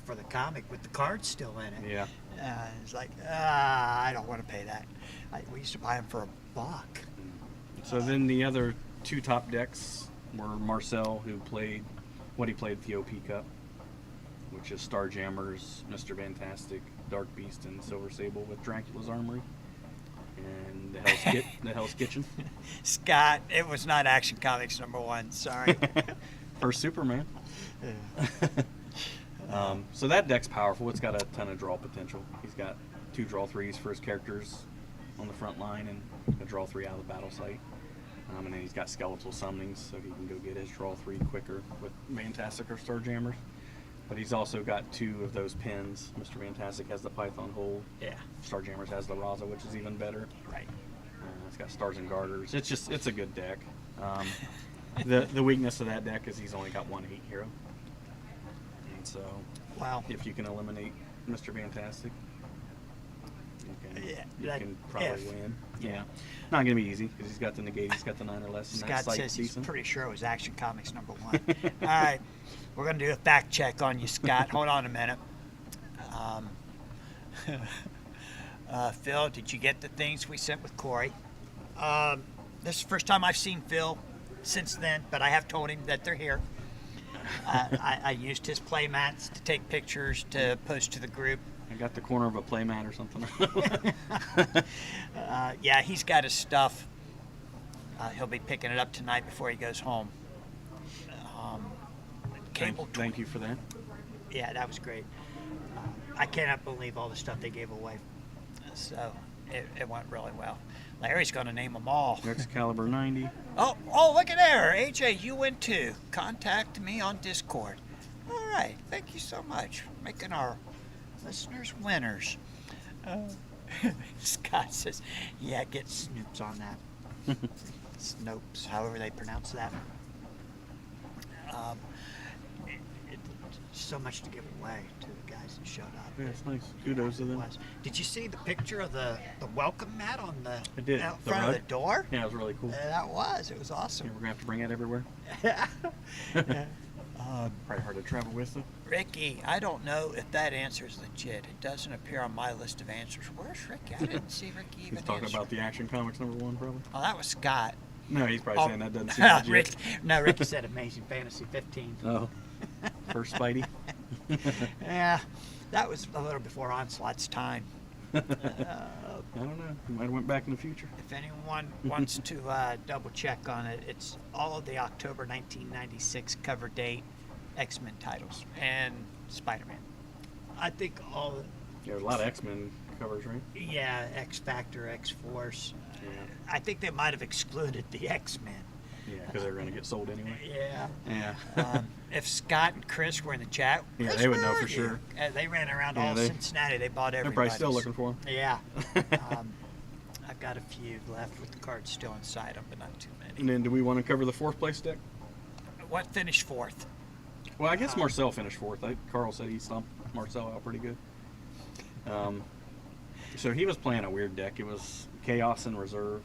for the comic with the cards still in it. Yeah. It's like, I don't want to pay that. We used to buy them for $1. So then the other 2 top decks were Marcel, who played what he played at the OP Cup, which is Starjammers, Mr. Fantastic, Dark Beast, and Silver Sable with Dracula's Armory, and the Hell's Kitchen. Scott, it was not Action Comics #1. Sorry. First Superman. So that deck's powerful. It's got a ton of draw potential. He's got 2 draw 3s for his characters on the front line and a draw 3 out of the battle site. And then he's got skeletal summonings, so he can go get his draw 3 quicker with Fantastic or Starjammers. But he's also got 2 of those pins. Mr. Fantastic has the Python Hold. Yeah. Starjammers has the Raza, which is even better. Right. It's got Stars and Garters. It's a good deck. The weakness of that deck is he's only got 1 8 hero. And so Wow. if you can eliminate Mr. Fantastic, you that- can probably if. win. Yeah. Not going to be easy because he's got the negate, he's got the 9 or less. And Scott that site's says he's decent. pretty sure it was Action Comics #1. All right, we're going to do a fact check on you, Scott. Hold on a minute. Phil, did you get the things we sent with Corey? This is the first time I've seen Phil since then, but I have told him that they're here. I used his play mats to take pictures to post to the group. I got the corner of a playmat or something. Yeah, he's got his stuff. He'll be picking it up tonight before he goes home. Cable. Thank you for that. Yeah, that was great. I cannot believe all the stuff they gave away. So it went really well. Larry's going to name them all. Excalibur 90. Oh, look at there. AJ, you win too. Contact me on Discord. All right. Thank you so much for making our listeners winners. Scott says, yeah, get Snoops on that. Snopes, however they pronounce that. So much to give away to the guys that showed up. Yeah, it's nice. Kudos to them. Did you see the picture of the welcome mat on the I did. out The front of rug? the door? Yeah, it was really cool. It was Yeah, awesome. we're going to have to bring it everywhere. Probably hard to travel with, though. Ricky, I don't know if that answer is legit. It doesn't appear on my list of answers. Where's Ricky? I didn't see Ricky even He's talking answer. about the Action Comics #1, probably. Oh, that was Scott. No, he's probably Oh. saying that doesn't seem legit. Ricky said Amazing Fantasy 15. Oh, first Spidey. Yeah, that was a little before Onslaught's time. I don't know. He might have went back in the future. If anyone wants to double check on it, it's all of the October 1996 cover date X-Men titles and Spider-Man. I think all, Yeah, there's a lot of X-Men covers, right? yeah, X-Factor, X-Force. Yeah. I think they might have excluded the X-Men. Yeah, because they're going to get sold anyway. Yeah. Yeah. If Scott and Chris were in the chat, Yeah, Chris, they would where know are for you? sure. They ran around Yeah, all they- Cincinnati. They bought They're everybody. probably still looking for him. Yeah. I've got a few left with the cards still inside them, but not too many. And then do we want to cover the 4th place deck? What finished 4th? Well, I guess Marcel finished 4th. Carl said he stomped Marcel out pretty good. So he was playing a weird deck. It was Chaos in Reserve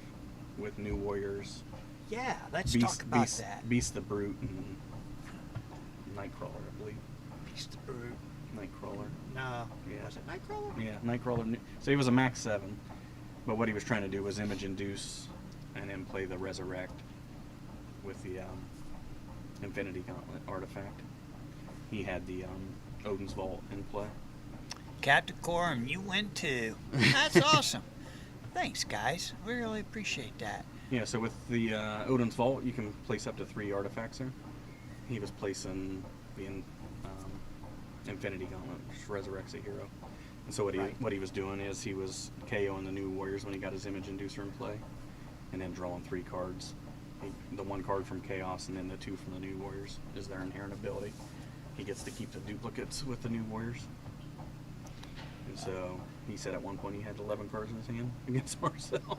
with New Warriors, Yeah, let's talk about that. Beast the Brute, and Nightcrawler, I believe. Beast the Brute. Nightcrawler. No. Yeah. Was it Nightcrawler? Yeah, Nightcrawler. So he was a max 7, but what he was trying to do was image induce and then play the Resurrect with the Infinity Gauntlet artifact. He had the Odin's Vault in play. Captain Corum, you win too. That's awesome. Thanks, guys. We really appreciate that. Yeah, so with the Odin's Vault, you can place up to 3 artifacts there. He was placing the Infinity Gauntlet, which resurrects a hero. And so what he was doing is he was KOing the New Warriors when he got his Image Inducer in play, and then drawing 3 cards. The 1 card from Chaos and then the 2 from the New Warriors is their inherent ability. He gets to keep the duplicates with the New Warriors. And so he said at one point he had 11 cards in his hand against Marcel.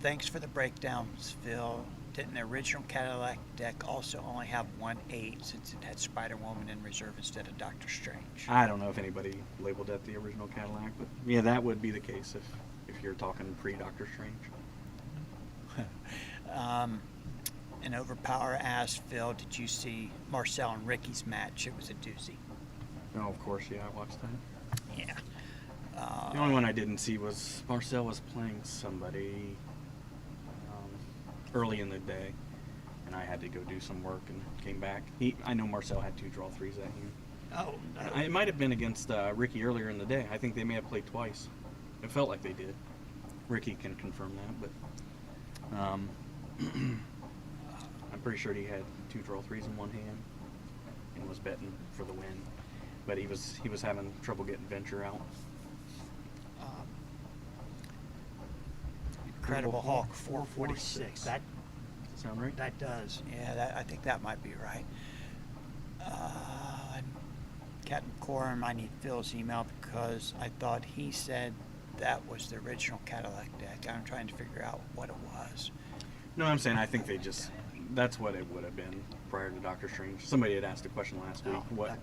Thanks for the breakdowns, Phil. Didn't the original Cadillac deck also only have 1/8 since it had Spider-Woman in reserve instead of Doctor Strange? I don't know if anybody labeled that the original Cadillac, but yeah, that would be the case if you're talking pre-Doctor Strange. And Overpower asked Phil, did you see Marcel and Ricky's match? It was a doozy. Oh, of course, yeah, I watched that. Yeah. The only one I didn't see was Marcel was playing somebody early in the day, and I had to go do some work and came back. I know Marcel had 2 draw 3s at him. Oh, no. It might have been against Ricky earlier in the day. I think they may have played twice. It felt like they did. Ricky can confirm that, but I'm pretty sure he had 2 draw 3s in one hand and was betting for the win. But he was having trouble getting Venture out. Incredible Hulk 446. That Sound right? that does. Yeah, I think that might be right. Captain Corum, I need Phil's email because I thought he said that was the original Cadillac deck. I'm trying to figure out what it was. No, I'm saying I think that's what it would have been prior to Doctor Strange. Somebody had asked a question last week. What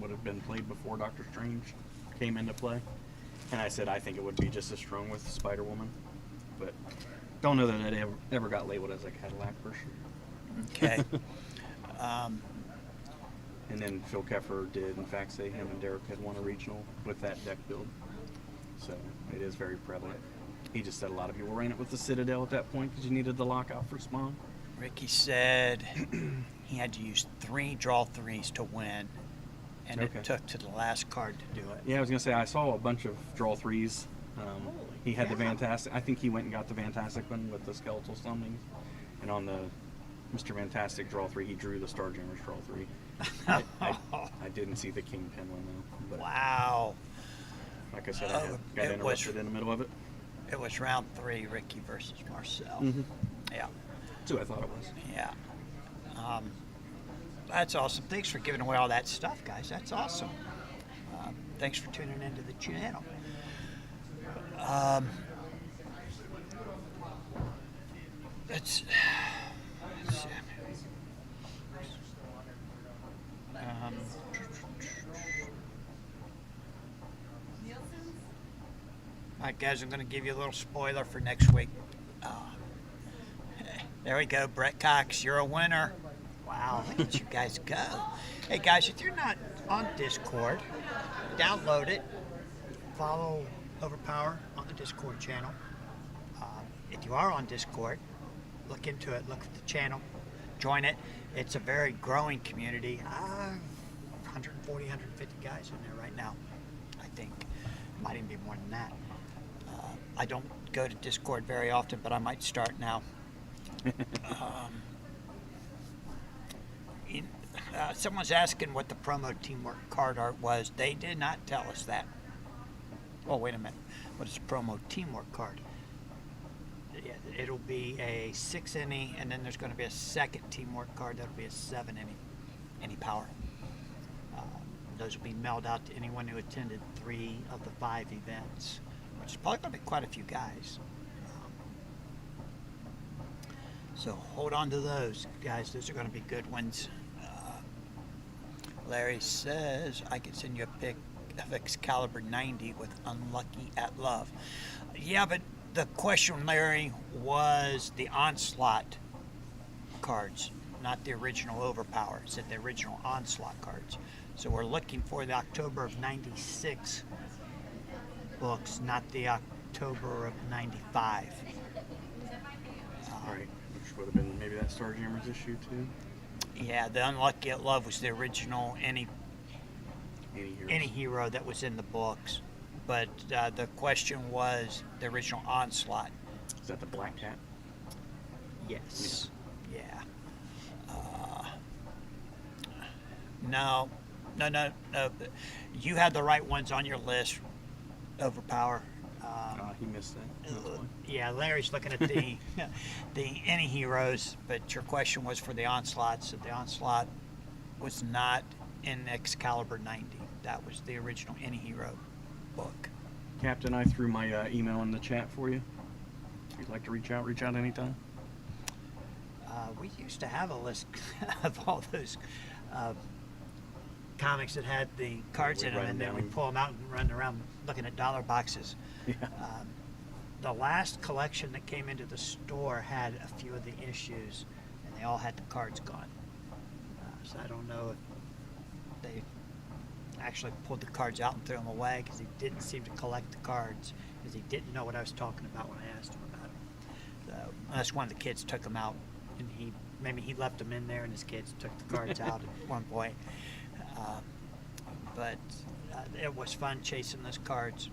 would have been played before Doctor Strange came into play? And I said I think it would be just as strong with Spider-Woman. But don't know that it ever got labeled as a Cadillac version. Okay. And then Phil Keffer did, in fact, say him and Derek had won a regional with that deck build. So it is very prevalent. He just said a lot of people ran it with the Citadel at that point because you needed the lockout for Spawn. Ricky said he had to use 3 draw 3s to win, and Okay. it took to the last card to do it. Yeah, I was going to say, I saw a bunch of draw 3s. He had the cow. Fantastic. I think he went and got the Fantastic one with the Skeletal Summonings. And on the Mr. Fantastic draw 3, he drew the Starjammers draw 3. I didn't see the Kingpin one, though. But Wow. like I said, I got it was- interrupted in the middle of it. It was round 3, Ricky versus Marcel. Mhm. Yeah. That's who I thought it was. Yeah. That's awesome. Thanks for giving away all that stuff, guys. That's awesome. Thanks for tuning into the channel. Let's see. All right, guys, I'm going to give you a little spoiler for next week. There we go, Brett Cox, you're a winner. Wow, look at you guys go. Hey, guys, if you're not on Discord, download it. Follow Overpower on the Discord channel. If you are on Discord, look into it, look at the channel, join it. It's a very growing community. 140, 150 guys in there right now, I think. Might even be more than that. I don't go to Discord very often, but I might start now. Someone's asking what the promo teamwork card art was. They did not tell us that. Oh, wait a minute. What is a promo teamwork card? Yeah, it'll be a 6 inning, and then there's going to be a second teamwork card that'll be a 7 inning power. Those will be mailed out to anyone who attended 3 of the 5 events, which is probably going to be quite a few guys. So hold on to those, guys. Those are going to be good ones. Larry says I can send you a pic of Excalibur 90 with Unlucky at Love. Yeah, but the question, Larry, was the Onslaught cards, not the original Overpower. It said the original Onslaught cards. So we're looking for the October of 96 books, not the October of 95. Right, which would have been maybe that Starjammers issue too. Yeah, the Unlucky at Love was the original Any hero that was in the books. But the question was the original Onslaught. Is that the Black Cat? Yes. Yeah. No. You had the right ones on your list. Overpower. He missed that. That's why. Yeah, Larry's looking at the any heroes, but your question was for the Onslaught. So the Onslaught was not in Excalibur 90. That was the original any hero book. Captain, I threw my email in the chat for you. If you'd like to reach out anytime. We used to have a list of all those comics that had the cards we'd in them, write and them then down. we'd pull them out and run around looking at dollar boxes. Yeah. The last collection that came into the store had a few of the issues, and they all had the cards gone. So I don't know if they actually pulled the cards out and threw them away because he didn't seem to collect the cards because he didn't know what I was talking about when I asked him about it. So unless one of the kids took them out, and maybe he left them in there, and his kids took the cards out at one point. But it was fun chasing those cards.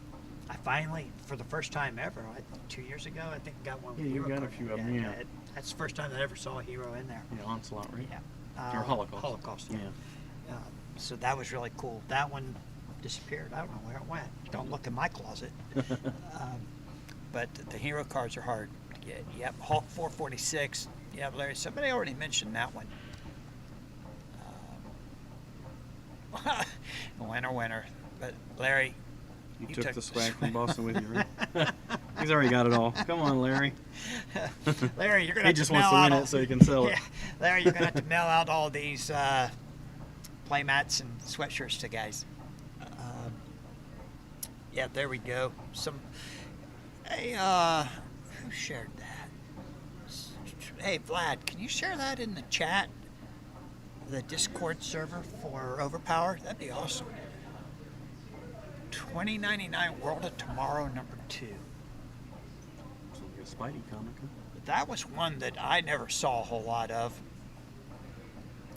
I finally, for the first time ever, 2 years ago, I think got one with Yeah, you hero got a card. few of 'em, yeah. That's the first time I ever saw a hero in there. Yeah, Onslaught, right? Yeah. Or Holocaust. Holocaust. Yeah. So that was really cool. That one disappeared. I don't know where it went. Don't look in my closet. But the hero cards are hard to get. Yep, Hulk 446. Yeah, Larry, somebody already mentioned that one. Winner. But Larry, You You took took the the swag from swag. Boston with you, right? He's already got it all. Come on, Larry. Larry, you're gonna He have just to wants mail to win out it all- so he can sell it. Yeah, Larry, you're gonna have to mail out all these play mats and sweatshirts to guys. Yeah, there we go. Hey, who shared that? Hey, Vlad, can you share that in the chat? The Discord server for Overpower? That'd be awesome. 2099 World of Tomorrow #2. It's like a Spidey comic. Huh? That was one that I never saw a whole lot of.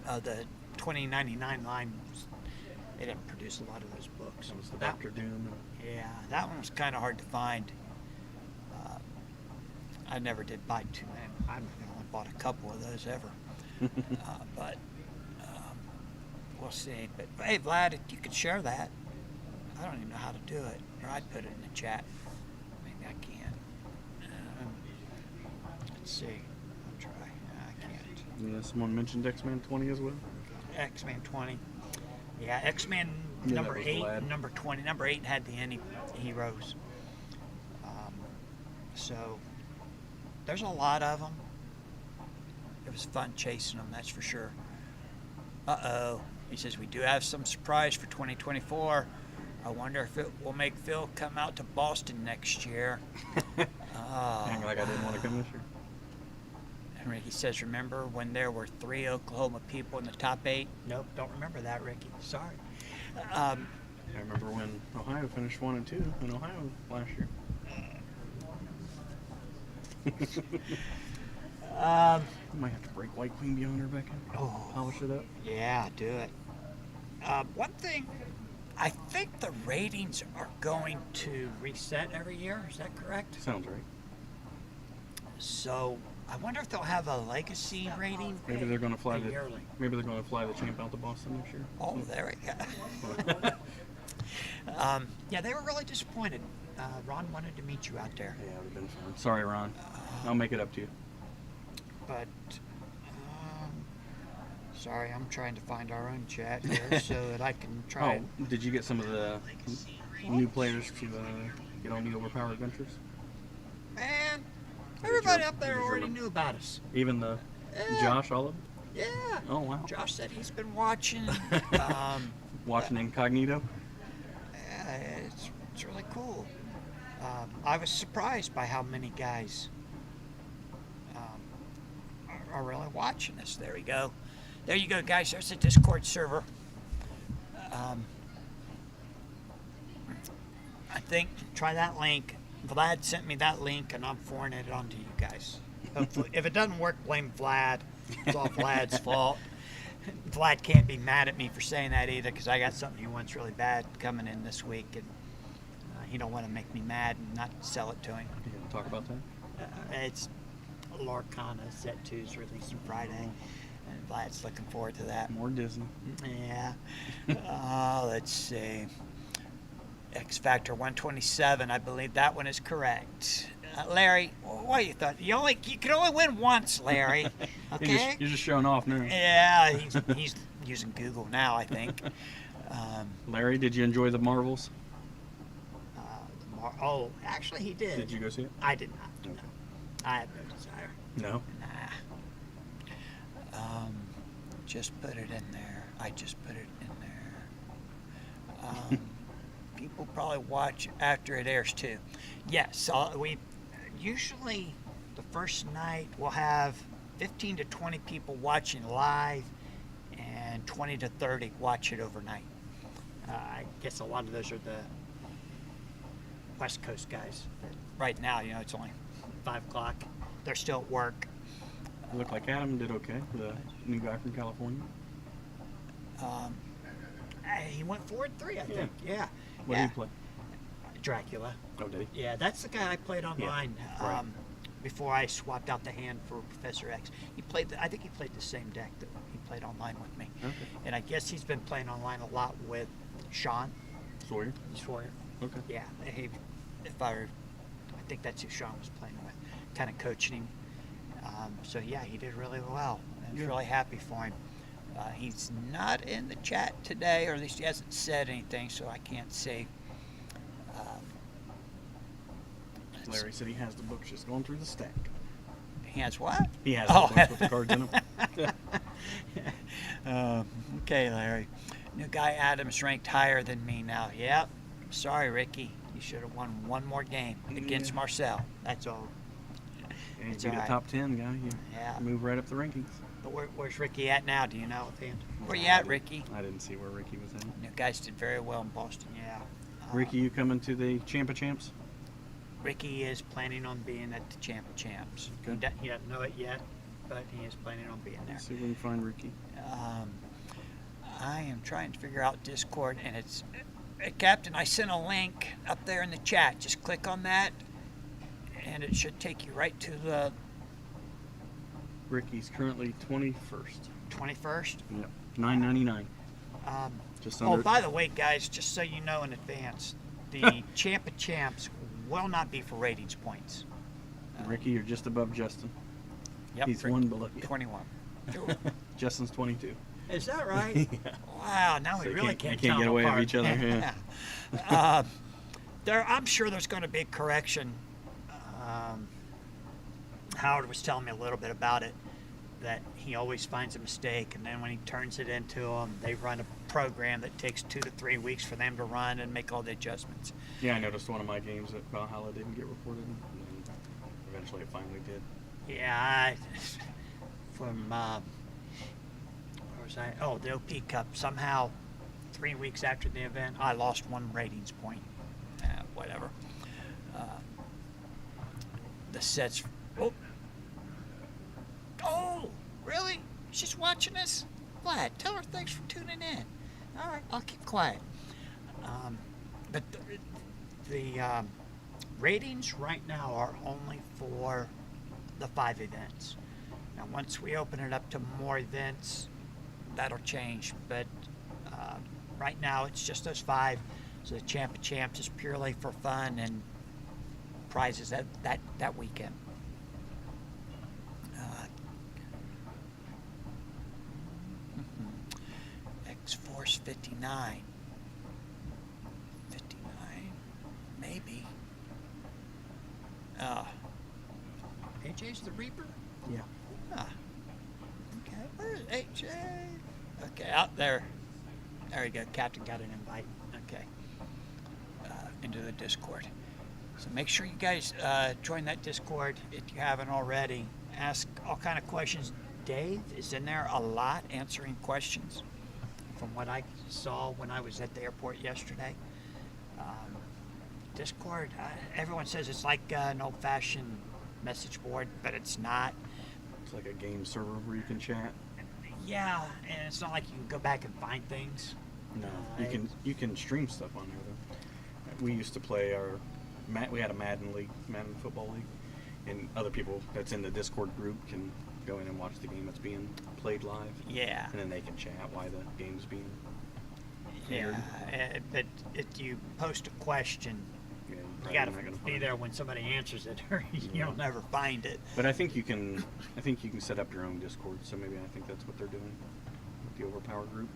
The 2099 line, they didn't produce a lot of those books. That was the That- Doctor Doom. Yeah, that one was kind of hard to find. I never did buy too many. I only bought a couple of those ever. But we'll see. But hey, Vlad, if you could share that, I don't even know how to do it. Or I'd put it in the chat. Maybe I can. Let's see. I'll try. I can't. Yeah, someone mentioned X-Men 20 as well. X-Men 20. Yeah, X-Men Yeah, number that was 8, Vlad. number 20. Number 8 had the any heroes. So there's a lot of them. It was fun chasing them, that's for sure. Uh-oh. He says, we do have some surprise for 2024. I wonder if it will make Phil come out to Boston next year. Hang like I didn't want to come this year. And Ricky says, remember when there were 3 Oklahoma people in the top 8? Nope, don't remember that, Ricky. Sorry. I remember when Ohio finished 1 and 2 in Ohio last year. I might have to break White Queen Beyonder back in. Oh. Polish it up. Yeah, do it. One thing, I think the ratings are going to reset every year. Is that correct? Sounds right. So I wonder if they'll have a legacy rating. Maybe they're going to fly the yearly. Maybe they're going to fly the champ out to Boston next year. Oh, there we go. Yeah, they were really disappointed. Ron wanted to meet you out there, Yeah, it would have been fun. Sorry, Ron. I'll make it up to you. but sorry, I'm trying to find our own chat here so that I can try. Oh, did you get some of the new players to get on the Overpower Adventures? Man, everybody your- up there what is your already num- knew about us. Even the Yeah. Josh Olive? Yeah. Oh, wow. Josh said he's been watching. Watching Incognito? it's really cool. I was surprised by how many guys are really watching this. There we go. There you go, guys. There's the Discord server. I think try that link. Vlad sent me that link, and I'm forwarding it on to you guys. Hopefully, if it doesn't work, blame Vlad. It's all Vlad's fault. Vlad can't be mad at me for saying that either, because I got something he wants really bad coming in this week, and he don't want to make me mad and not sell it to him. You gonna talk about that? It's Lorcana Set 2 is releasing Friday, and Vlad's looking forward to that. More Disney. Yeah. Let's see. X Factor 127. I believe that one is correct. Larry, what you thought? You can only win once, Larry. Okay. You're just showing off now. Yeah, he's using Google now, I think. Larry, did you enjoy the Marvels? Actually, he did. Did you go see it? I did not. No. I have no desire. No. Nah. Just put it in there. I just put it in there. People probably watch after it airs too. Yes, we usually the first night we'll have 15 to 20 people watching live and 20 to 30 watch it overnight. I guess a lot of those are the West Coast guys. Right now, it's only 5 o'clock. They're still at work. It looked like Adam did okay, the new guy from California. He went 4-3, I think. Yeah. What did he play? Dracula. Oh, did he? Yeah, that's the guy I played online right. before I swapped out the hand for Professor X. I think he played the same deck that he played online with me. Okay. And I guess he's been playing online a lot with Sean Sawyer? Sawyer. Okay. Yeah, I think that's who Sean was playing with, kind of coaching him. So yeah, he did really well. I was really happy for him. He's not in the chat today, or at least he hasn't said anything, so I can't say. Larry said he has the books just going through the stack. He has what? He has the books with the cards in them. Okay, Larry. New guy Adam's ranked higher than me now. Yep. Sorry, Ricky. You should have won one more game against Marcel. That's all. And It's you get all a right. top 10 guy, you Yeah. move right up the rankings. But where's Ricky at now? Do you know offhand? Where you at, Ricky? I didn't see where Ricky was at. New guys did very well in Boston. Yeah. Ricky, you coming to the Champ of Champs? Ricky is planning on being at the Champ of Champs. Okay. He doesn't know it yet, but he is planning on being there. Let's see if we can find Ricky. I am trying to figure out Discord, and it's hey, Captain, I sent a link up there in the chat. Just click on that, and it should take you right to the Ricky's currently 21st. 21st. Yep. $9.99. Just under. Oh, by the way, guys, just so you know in advance, the Champ of Champs will not be for ratings points. Ricky, you're just above Justin. Yep, He's Ricky, one below you. 21. Justin's 22. Is that right? Wow, now So we you really can't can't tell get them away with apart. each other, yeah. I'm sure there's going to be a correction. Howard was telling me a little bit about it, that he always finds a mistake, and then when he turns it into them, they run a program that takes 2 to 3 weeks for them to run and make all the adjustments. Yeah, I noticed one of my games at Valhalla didn't get reported, and then eventually it finally did. Yeah, from where was I? Oh, the OP Cup. Somehow, 3 weeks after the event, I lost 1 ratings point. Whatever. The sets. Oh, really? She's watching us? Vlad, tell her thanks for tuning in. All right, I'll keep quiet. But the ratings right now are only for the 5 events. Now, once we open it up to more events, that'll change. But right now, it's just those 5. So the Champ of Champs is purely for fun and prizes that weekend. X-Force 59. 59, maybe. AJ's the Reaper? Yeah. Ah. Okay, where's AJ? Okay, out there. There we go. Captain got an invite. Okay. into the Discord. So make sure you guys join that Discord if you haven't already. Ask all kind of questions. Dave is in there a lot answering questions from what I saw when I was at the airport yesterday. Discord, everyone says it's like an old-fashioned message board, but it's not. It's like a game server where you can chat. Yeah, and it's not like you can go back and find things. No, you can stream stuff on there though. We used to play we had a Madden league, Madden football league, and other people that's in the Discord group can go in and watch the game that's being played live. Yeah. And then they can chat while the game's being Yeah, aired. but if you post a question, Yeah, you probably got to not gonna be find there it. when somebody answers it, or you'll never find it. But I think you can set up your own Discord. So maybe I think that's what they're doing with the Overpower group.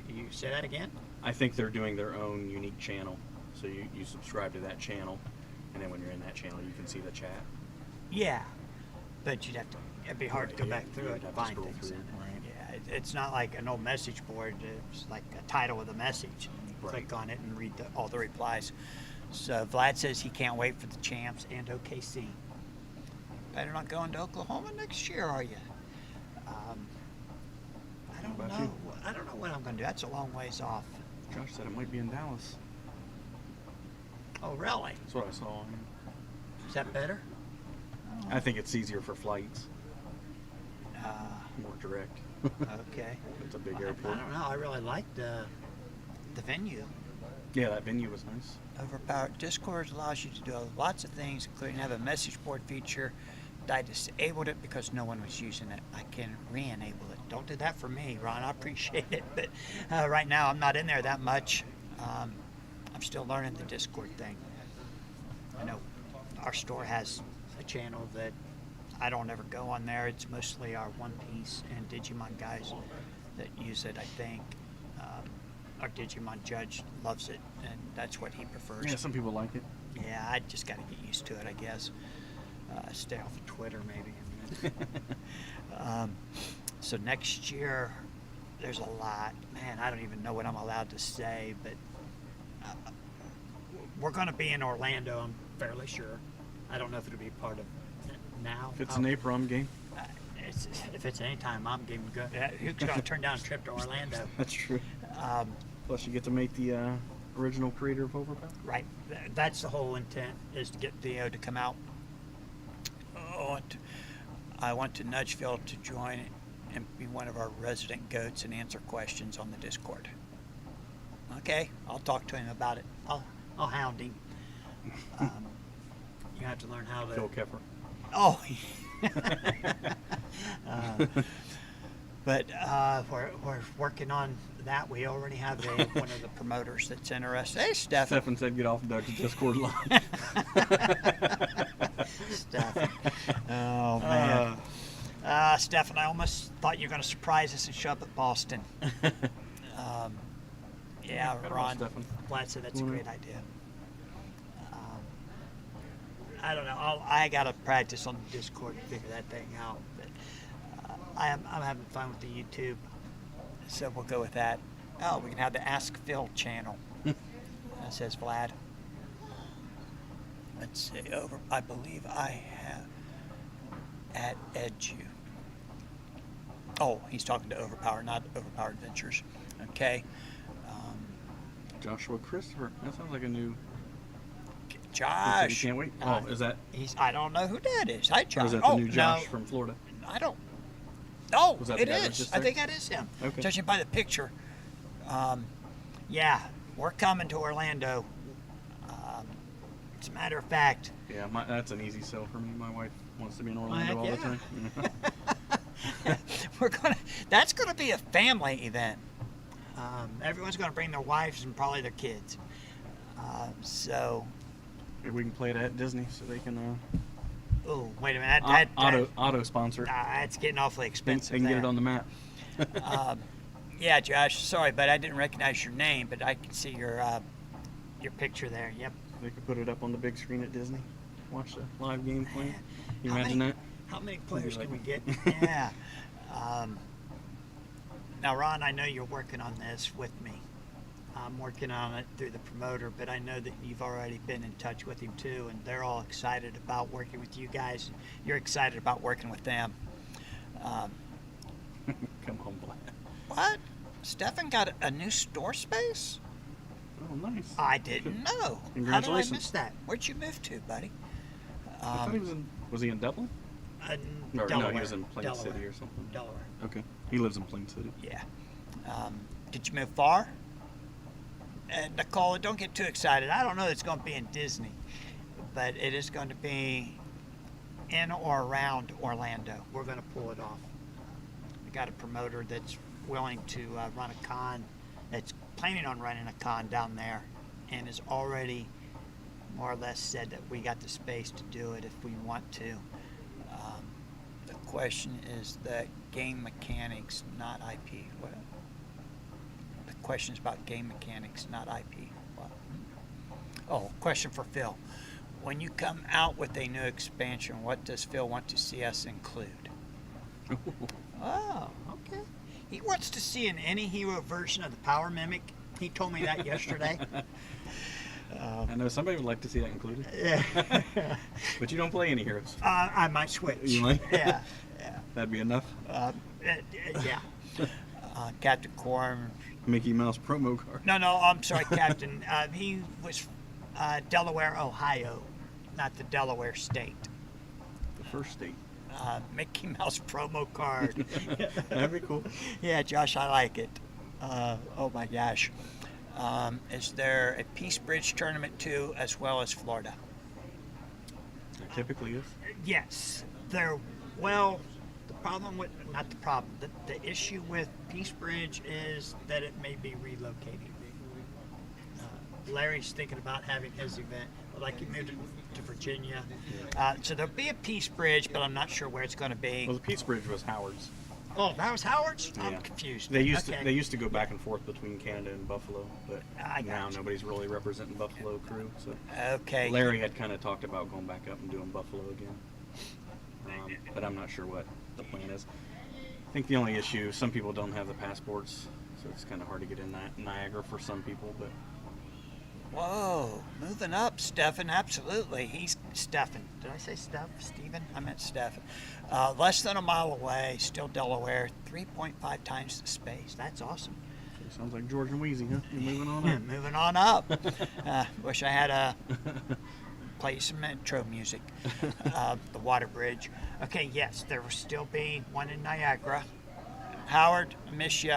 You say that again? I think they're doing their own unique channel. So you subscribe to that channel, and then when you're in that channel, you can see the chat. Yeah, but it'd be hard to go Yeah, back through you'd it and have to find scroll things through, in it. right. Yeah, it's not like an old message board. It's like a title of the message. Right. Click on it and read all the replies. So Vlad says he can't wait for the champs and OKC. Better not going to Oklahoma next year, are you? I don't about know. you? I don't know what I'm going to do. That's a long ways off. Josh said it might be in Dallas. Oh, really? That's what I saw. Is that better? I think it's easier for flights, more direct. Okay. It's a big I airport. don't know. I really like the venue. Yeah, that venue was nice. Overpowered Discord allows you to do lots of things, including have a message board feature. I disabled it because no one was using it. I can re-enable it. Don't do that for me, Ron. I appreciate it, but right now I'm not in there that much. I'm still learning the Discord thing. I know our store has a channel that I don't ever go on there. It's mostly our One Piece and Digimon guys that use it, I think. Our Digimon judge loves it, and that's what he prefers. Yeah, some people like it. Yeah, I just got to get used to it, I guess. Stay off of Twitter, maybe. So next year, there's a lot. Man, I don't even know what I'm allowed to say, but we're going to be in Orlando, I'm fairly sure. I don't know if it'll be part of now. If it's an APROM game, If it's any time, I'm getting good. Who's going to turn down a trip to Orlando? that's true. Um, Plus, you get to meet the original creator of Overpower. Right. That's the whole intent, is to get Theo to come out. Oh, I want to nudge Phil to join and be one of our resident goats and answer questions on the Discord. Okay, I'll talk to him about it. I'll hound him. You have to learn how to. Phil Keffer. Oh. But we're working on that. We already have one of the promoters that's interested. Hey, Steph. Stefan said get off the Discord line. Steph. Oh, man. Stephan, I almost thought you were going to surprise us and show up at Boston. Yeah, Got Ron. Stefan. Vlad said that's a great idea. I don't know. I got to practice on the Discord to figure that thing out. But I'm having fun with the YouTube, so we'll go with that. Oh, we can have the Ask Phil channel. Says Vlad. Let's see. I believe I have at Edu. Oh, he's talking to Overpower, not Overpowered Ventures. Okay. Joshua Christopher. That sounds like a new. Josh. Can't wait. Oh, is that? I don't know who that is. Hi, Josh. Or is that the new Josh no, from Florida? I don't. Oh, Was that it the guy that was is. just I there? think that is him. Okay. Judging by the picture. Yeah, we're coming to Orlando. As a matter of fact. Yeah, that's an easy sell for me. My wife wants to be in Orlando Heck all yeah. the time. That's gonna be a family event. Everyone's gonna bring their wives and probably their kids. So. Maybe we can play it at Disney so they can Oh, wait a minute. auto sponsor. That's getting awfully They expensive. can get there. it on the map. Yeah, Josh. Sorry, but I didn't recognize your name, but I can see your picture there. Yep. They could put it up on the big screen at Disney. Watch the live game play. Man, You how imagine many- that? How many players like- can we get? Yeah. Now, Ron, I know you're working on this with me. I'm working on it through the promoter, but I know that you've already been in touch with him too, and they're all excited about working with you guys. You're excited about working with them. Um, Come on, Black. what? Stefan got a new store space? Oh, nice. I didn't know. How did I Congratulations. miss that? Where'd you move to, buddy? I thought he was in. Was he in Dublin? Uh, Or, Delaware. no, he was in Plain Delaware. City or something. Delaware. Okay. He lives in Plain City. Yeah. Did you move far? And Nicole, don't get too excited. I don't know it's going to be in Disney, but it is going to be in or around Orlando. We're going to pull it off. We got a promoter that's willing to run a con, that's planning on running a con down there, and has already more or less said that we got the space to do it if we want to. The question is that game mechanics, not IP. What? The question is about game mechanics, not IP. What? Oh, question for Phil. When you come out with a new expansion, what does Phil want to see us include? Oh, okay. He wants to see an any hero version of the Power Mimic. He told me that yesterday. I know somebody would like to see that included. Yeah. But you don't play any heroes. I might switch. You might? Yeah. Yeah. That'd be enough. Yeah. Captain Corm. Mickey Mouse promo card. No, I'm sorry, Captain. He was Delaware, Ohio, not the Delaware state. The first state. Mickey Mouse promo card. That'd be cool. Yeah, Josh, I like it. Oh my gosh. Is there a Peace Bridge tournament too, as well as Florida? There typically is. Yes. Well, the problem with, not the problem, the issue with Peace Bridge is that it may be relocated. Larry's thinking about having his event, like he moved to Virginia. So there'll be a Peace Bridge, but I'm not sure where it's going to be. Well, the Peace Bridge was Howard's. Oh, that was Howard's? I'm Yeah. confused. They used Okay. to go back and forth between Canada and Buffalo, but I got now you. nobody's really representing Buffalo crew. So Okay. Larry had kind of talked about going back up and doing Buffalo again, but I'm not sure what the plan is. I think the only issue, some people don't have the passports, so it's kind of hard to get in Niagara for some people. But Whoa, moving up, Stefan, absolutely. He's Stefan. Did I say Stephen? I meant Stefan. Less than a mile away, still Delaware, 3.5 times the space. That's awesome. sounds like George and Wheezy, huh? You're moving on up. Moving on up. Wish I had play some intro music. The water bridge. Okay, yes, there will still be one in Niagara. Howard, I miss you.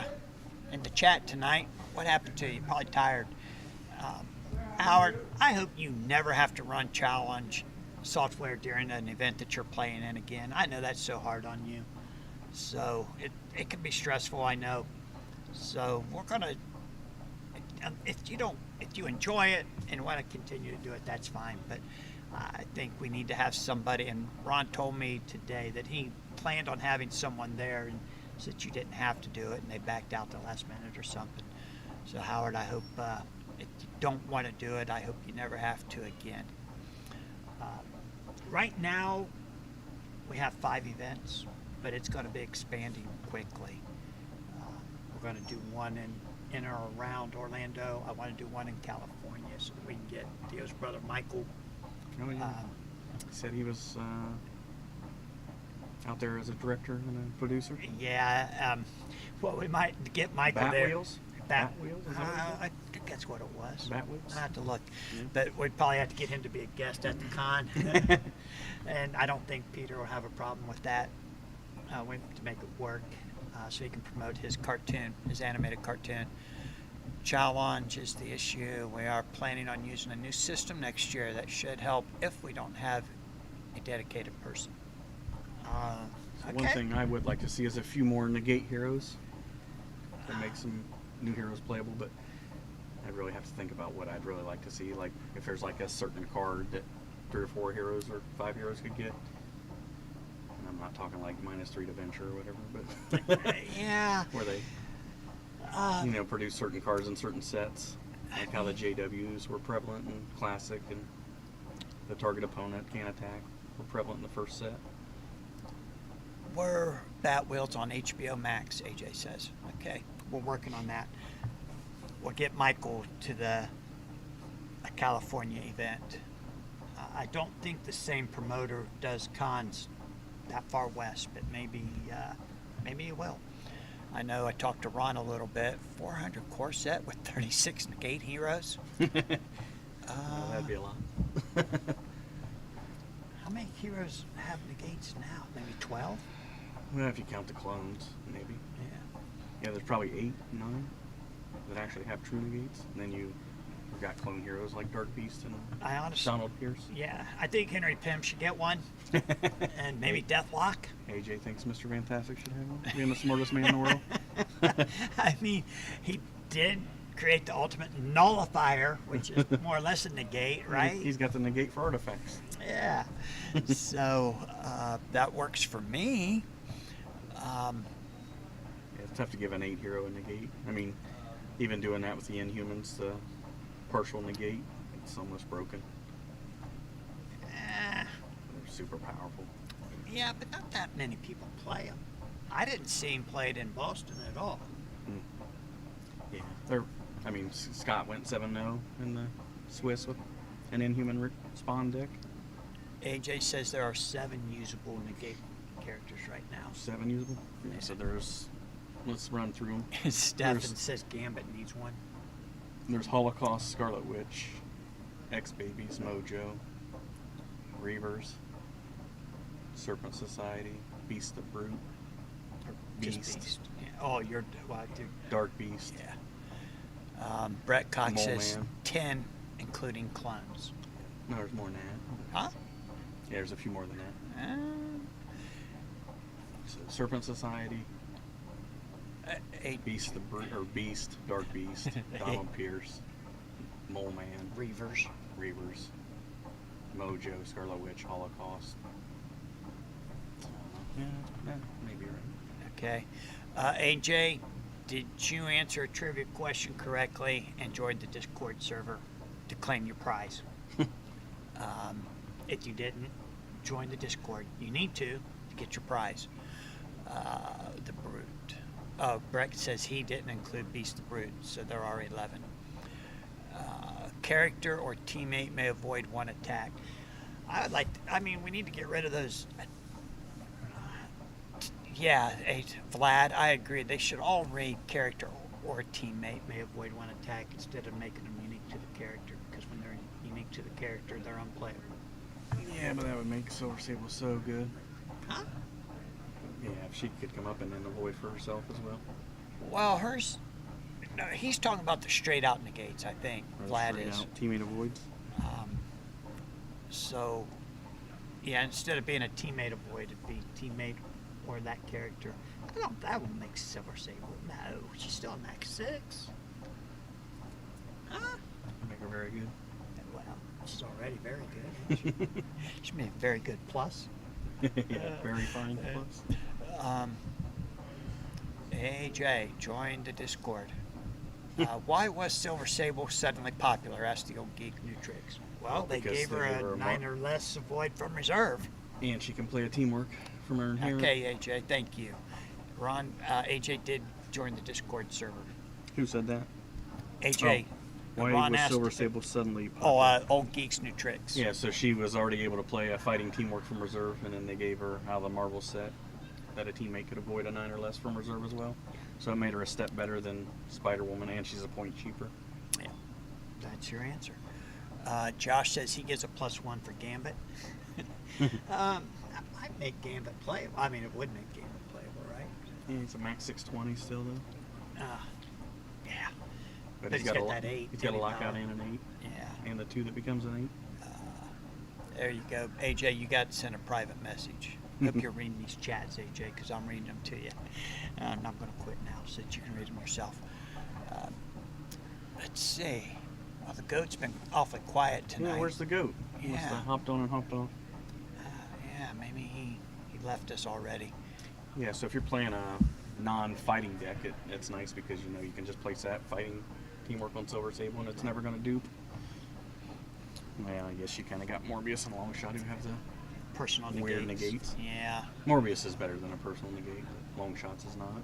In the chat tonight, what happened to you? Probably tired. Howard, I hope you never have to run challenge software during an event that you're playing in again. I know that's so hard on you. So it can be stressful, I know. So we're gonna, if you enjoy it and want to continue to do it, that's fine. But I think we need to have somebody, and Ron told me today that he planned on having someone there and said you didn't have to do it, and they backed out the last minute or something. So Howard, I hope if you don't want to do it, I hope you never have to again. Right now, we have 5 events, but it's going to be expanding quickly. We're going to do one in or around Orlando. I want to do one in California so that we can get Theo's brother Michael. Oh, yeah. He said he was out there as a director and a producer. Yeah, well, we might get Michael Bat there. Wheels? Bat Wheels? Is that what it is? I think that's what it was. Bat Wheels? I have to look. Yeah. But we'd probably have to get him to be a guest at the con. And I don't think Peter will have a problem with that. We have to make it work so he can promote his cartoon, his animated cartoon. Challenge is the issue. We are planning on using a new system next year that should help if we don't have a dedicated person. So one thing I would like to see is a few more negate heroes to make some new heroes playable, but I really have to think about what I'd really like to see. Like if there's like a certain card that 3 or 4 heroes or 5 heroes could get. And I'm not talking like -3 to venture or whatever, but Yeah. where they produce certain cards in certain sets, like how the JWs were prevalent in Classic and the target opponent can't attack were prevalent in the first set. We're Bat Wheels on HBO Max, AJ says. Okay, we're working on that. we'll get Michael to the California event. I don't think the same promoter does cons that far west, but maybe he will. I know I talked to Ron a little bit. 400 core set with 36 negate heroes. That'd be a lot. How many heroes have negates now? Maybe 12? Well, if you count the clones, maybe. Yeah. Yeah, there's probably 8, 9 that actually have true negates. And then you've got clone heroes like Dark Beast and I honestly, Donald Pierce. yeah, I think Henry Pym should get one, and maybe Deathlock. AJ thinks Mr. Fantastic should have one, being the smartest man in the world. I mean, he did create the ultimate nullifier, which is more or less a negate, right? He's got the negate for artifacts. Yeah. So that works for me. Yeah, it's tough to give an 8 hero a negate. I mean, even doing that with the Inhumans, the partial negate, it's almost broken. Eh, They're super powerful. yeah, but not that many people play them. I didn't see him played in Boston at all. Yeah, I mean, Scott went 7-0 in the Swiss with an Inhuman spawn deck. AJ says there are 7 usable negate characters right now. 7 usable. Yeah, so let's run through them. Stefan says Gambit needs one. There's Holocaust, Scarlet Witch, X-Babies, Mojo, Reavers, Serpent Society, Beast the Brute, Or just Beast. Yeah. Oh, dude. Dark Beast. Yeah. Brett Cox Mole says Man. 10, including clones. No, there's more than that. Huh? Yeah, there's a few more than that. Uh, So, Serpent Society, 8 Beast the Brute, or Beast, Dark Beast, Donald Pierce, Mole Man, Reavers. Reavers, Mojo, Scarlet Witch, Holocaust. Yeah, maybe right. Okay. AJ, did you answer a trivia question correctly and join the Discord server to claim your prize? If you didn't, join the Discord. You need to get your prize. The Brute. Oh, Breck says he didn't include Beast the Brute, so there are 11. Character or teammate may avoid one attack. We need to get rid of those. Yeah, Vlad, I agree. They should all read character or teammate may avoid one attack instead of making them unique to the character, because when they're unique to the character, they're unplayable. Yeah, but that would make Silver Sable so good. Huh? Yeah, if she could come up and then avoid for herself as well. Well, hers. No, he's talking about the straight out negates, I think. Or Vlad straight is. out teammate avoids. So, yeah, instead of being a teammate avoid, it'd be teammate or that character. I don't. That won't make Silver Sable. No, she's still a max 6. Huh? Make her very good. Well, she's already very good. She's made a very good plus. Yeah, very fine plus. AJ, join the Discord. Why was Silver Sable suddenly popular? Asked the old geek Nutrix. Well, they because gave her they gave her a a 9 or less avoid from reserve. And she can play a teamwork from her inherent. Okay, AJ, thank you. Ron, AJ did join the Discord server. Who said that? AJ, Why Ron was asked. Silver Sable suddenly popular? Old geeks Nutrix. Yeah, so she was already able to play a fighting teamwork from reserve, and then they gave her out of the Marvel set that a teammate could avoid a 9 or less from reserve as well. So it made her a step better than Spider-Woman, and she's a point cheaper. Yeah, that's your answer. Josh says he gives a +1 for Gambit. That might make Gambit playable. I mean, it would make Gambit playable, right? Yeah, he's a max 620 still, though. Yeah. But But he's he's got got a that 8, He's got a didn't he, lockout Noah? and an 8, Yeah. and the 2 that becomes an There you go. AJ, you got to send a private message. Hope you're reading these chats, AJ, because I'm reading them to you. I'm not going to quit now so that you can read them yourself. Let's see. Well, the goat's been awfully quiet 8. tonight. Yeah, where's the goat? He must Yeah. have hopped on and hopped off. Yeah, maybe he left us already. Yeah, so if you're playing a non-fighting deck, it's nice because you know you can just place that fighting teamwork on Silver Sable and it's never going to dupe. Well, I guess you kind of got Morbius and Longshot who have the Personal weird negates. Yeah. Morbius is better than a personal negate, but Longshots is not.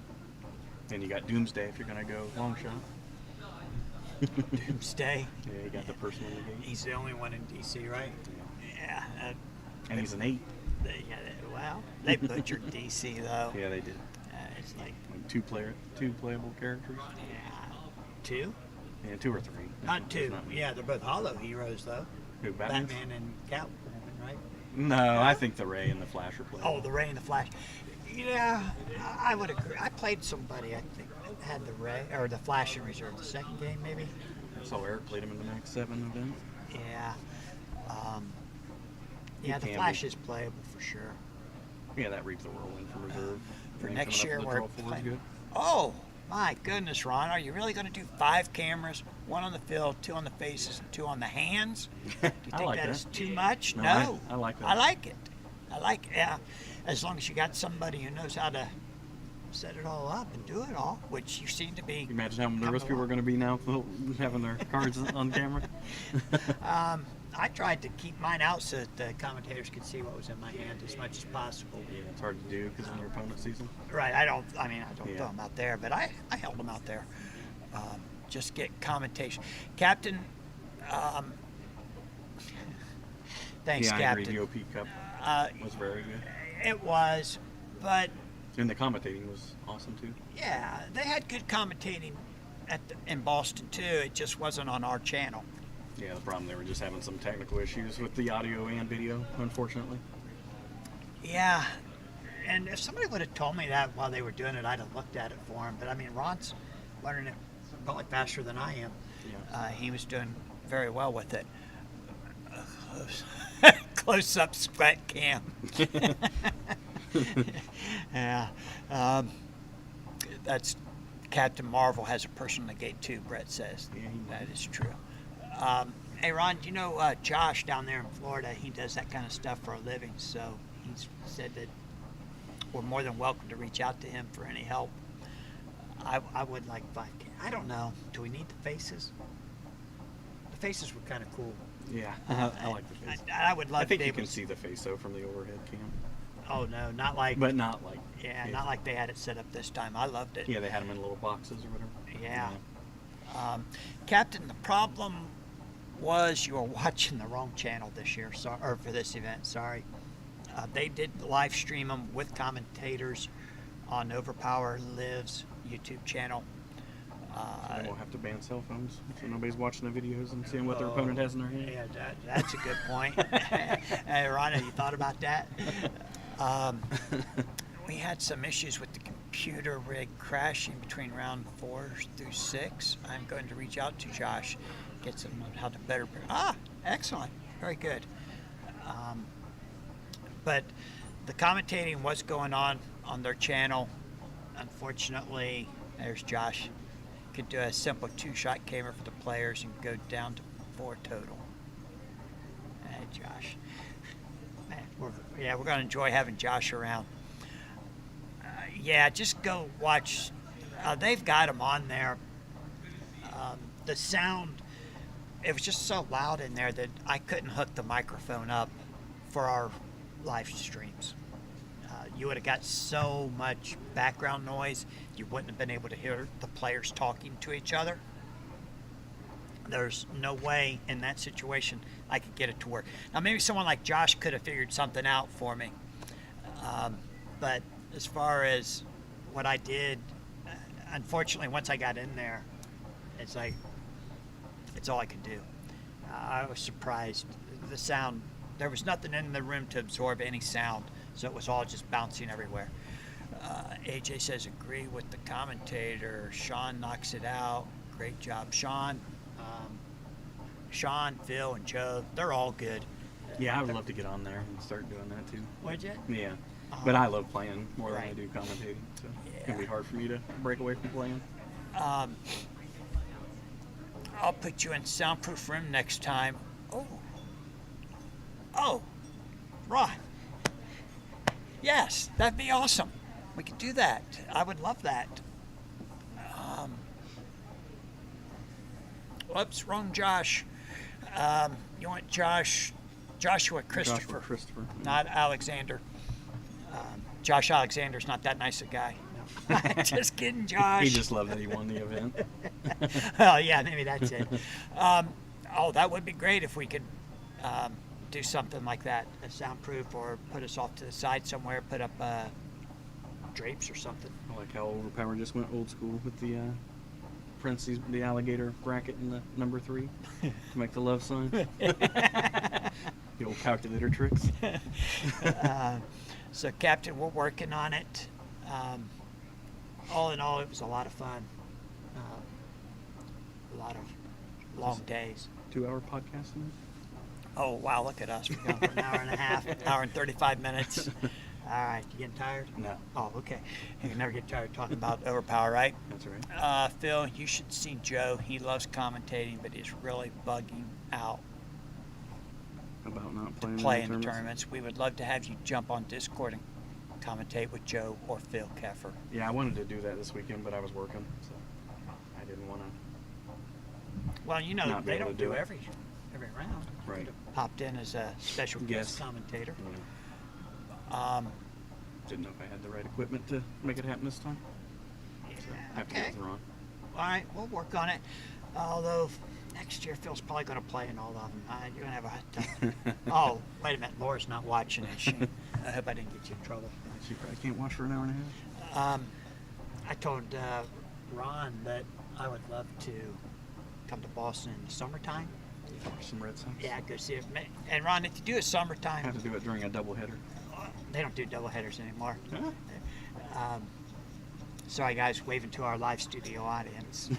Then you got Doomsday if you're going to go Longshot. Doomsday. Yeah, he got the personal gate. He's the only one in DC, right? Yeah. And he's an 8. Well, they butchered DC though. Yeah, they did. It's like Like two playable characters. yeah, 2, Yeah, 2 or 3. not 2. Not- Yeah, they're both Hollow heroes though. Who, Batman? Batman and Catwoman, right? No, I think the Ray and the Flash are playable. Oh, the Ray and the Flash. Yeah, I would agree. I played somebody I think that had the Ray or the Flash in reserve. The second game, maybe. I saw Eric played him in the Max 7 event. Yeah. Yeah, the can Flash be. is playable for sure. Yeah, that Reap the Whirlwind from reserve. For And next coming year, up we're with the Draw 4 is playing. good. Oh my goodness, Ron! Are you really going to do 5 cameras? 1 on the field, 2 on the faces, and 2 on the hands? Do you I think like that that. is too much? No, No. I like that. I like it. Yeah. As long as you got somebody who knows how to set it all up and do it all, which you seem to be. Can you imagine how nervous coming people are going to be now having their cards on camera? I tried to keep mine out so that the commentators could see what was in my hand as much as possible. Yeah, it's hard to do because when your opponent sees them. Right. I don't Yeah. throw them out there, but I held them out there. Just get commentation. Captain, thanks, Yeah, I Captain. agree. The OP Cup Uh, was very good. it was, but And the commentating was awesome too. yeah, they had good commentating in Boston too. It just wasn't on our channel. Yeah, the problem they were just having some technical issues with the audio and video, unfortunately. Yeah, and if somebody would have told me that while they were doing it, I'd have looked at it for them. But I mean, Ron's learning it probably faster than I am. Yeah. He was doing very well with it. Close up sweat cam. Yeah. That's Captain Marvel has a person in the gate too, Brett says. Yeah, he That is true. Hey, Ron, do you know Josh down there in Florida? He does that kind of stuff for a living, so he's said that we're more than welcome to reach out to him for any help. I would like 5K. I don't know. Do we need the faces? The faces were kind of cool. Yeah, I like the face. I would love I think to be you able can to see the face though from the overhead cam, Oh no, not like but not like. yeah, not like they had it set up this time. I loved it. Yeah, they had them in little boxes or whatever. Yeah. Captain, the problem was you were watching the wrong channel this year, or for this event. Sorry. They did live stream them with commentators on Overpower Live's YouTube channel. And we'll have to ban cell phones so nobody's watching the videos and seeing what their opponent has in their hand. Yeah, that's a good point. Hey, Ron, have you thought about that? We had some issues with the computer rig crashing between round 4 through 6. I'm going to reach out to Josh, get some on how to better. Excellent, very good. But the commentating was going on their channel. Unfortunately, there's Josh. Could do a simple 2-shot camera for the players and go down to 4 total. Hey, Josh. Man, we're going to enjoy having Josh around. Yeah, just go watch. They've got him on there. The sound, it was just so loud in there that I couldn't hook the microphone up for our live streams. You would have got so much background noise, you wouldn't have been able to hear the players talking to each other. There's no way in that situation I could get it to work. Now, maybe someone like Josh could have figured something out for me. But as far as what I did, unfortunately, once I got in there, it's like, it's all I could do. I was surprised. The sound, there was nothing in the room to absorb any sound, so it was all just bouncing everywhere. AJ says, agree with the commentator. Sean knocks it out. Great job, Sean. Sean, Phil, and Joe, they're all good. Yeah, I would love to get on there and start doing that too. Would you? Yeah, but I love playing more than I Right. do commentating, so it's Yeah. gonna be hard for me to break away from playing. I'll put you in soundproof room next time. Oh, Ron. Yes, that'd be awesome. We could do that. I would love that. Whoops, wrong Josh. You want Joshua Christopher, Joshua Christopher. not Alexander. Josh Alexander's not that nice a guy. No, Just kidding, Josh. He just loved that he won the event. Oh, yeah, maybe that's it. Oh, that would be great if we could do something like that, a soundproof, or put us off to the side somewhere, put up drapes or something. I like how Overpower just went old school with the parentheses, the alligator bracket and the number 3 to make the love sign. The old calculator tricks. So, Captain, we're working on it. All in all, it was a lot of fun. A lot of long days. 2-hour podcasting. Oh, wow, look at us. We're going for an hour and a half, hour and 35 minutes. All right, you getting tired? No. Oh, okay. You can never get tired talking about Overpower, right? That's right. Phil, you should see Joe. He loves commentating, but he's really bugging out About not to playing play in in the tournaments. We would love to have you jump on Discord and commentate with Joe or Phil Keffer. Yeah, I wanted to do that this weekend, but I was working, so I didn't want to. Well, you know, Not be they able don't to do do it. every round. Right. Could have popped in as a special guest Yes. commentator. Yeah. Didn't know if I had the right equipment to make it happen this time. So I have to get Okay. with Ron. All right, we'll work on it. Although next year Phil's probably going to play in all of them. You're going to have a hard time. Oh, wait a minute. Laura's not watching, is she? I hope I didn't get you in trouble. She probably can't watch for an hour and a half. I told Ron that I would love to come to Boston in the summertime. Watch some Red Sox. Yeah, go see it. And Ron, if you do a summertime, Have to do it during a doubleheader. they don't do doubleheaders anymore. Huh? Sorry, guys, waving to our live studio audience.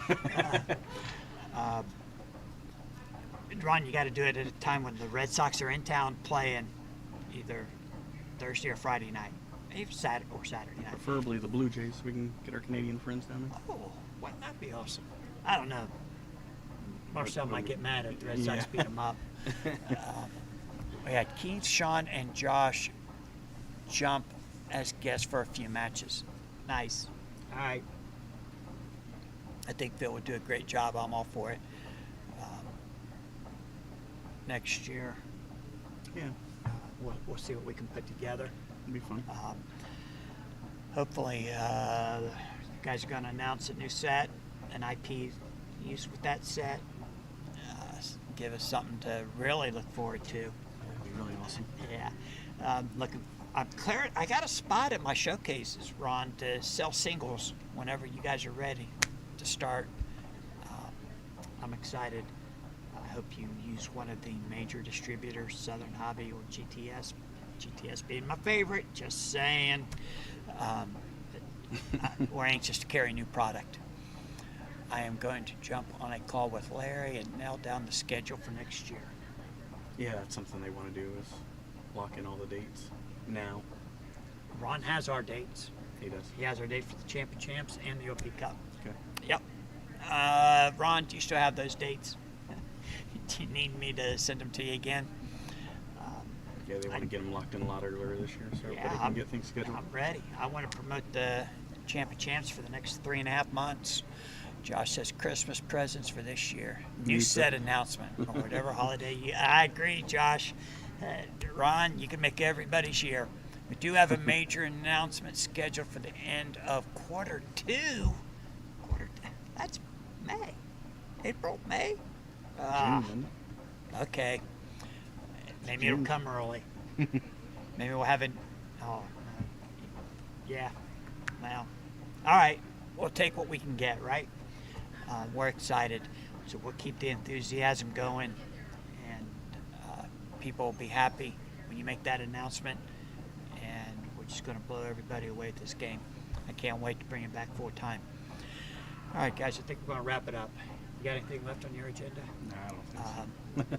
Ron, you got to do it at a time when the Red Sox are in town playing either Thursday or Friday night, even Saturday night. Preferably the Blue Jays, so we can get our Canadian friends down there. Oh, wouldn't that be awesome? I don't know. Marcel might get mad if the Red Sox Yeah. beat him up. We had Keith, Sean, and Josh jump as guests for a few matches. Nice. All right. I think Phil would do a great job. I'm all for it. Next year, Yeah, we'll see what we can put together. it'd be fun. Hopefully, you guys are going to announce a new set, an IP used with that set. Give us something to really look forward to. That'd be really awesome. Yeah. I got a spot at my showcases, Ron, to sell singles whenever you guys are ready to start. I'm excited. I hope you use one of the major distributors, Southern Hobby or GTS. GTS being my favorite, just saying. We're anxious to carry new product. I am going to jump on a call with Larry and nail down the schedule for next year. Yeah, that's something they want to do is lock in all the dates now. Ron has our dates. He does. He has our date for the Champion Champs and the OP Cup. Okay. Yep. Ron, do you still have those dates? Do you need me to send them to you again? Yeah, they want to get them locked in a lot earlier this year, so Yeah, everybody can get things scheduled. I'm ready. I want to promote the Champion Champs for the next 3.5 months. Josh says Christmas presents for this year. New set announcement or whatever holiday. I agree, Josh. Ron, you can make everybody's year. We do have a major announcement scheduled for the end of Q2. That's May. April, May? June, Okay. Maybe June. it'll come early. Maybe we'll have it. Oh, yeah. Well, all right. We'll take what we can get, right? We're excited. So we'll keep the enthusiasm going, and people will be happy when you make that announcement. And we're just going to blow everybody away with this game. I can't wait to bring it back full time. All right, guys. I think we're going to wrap it up. You got anything left on your agenda? No, I don't think so.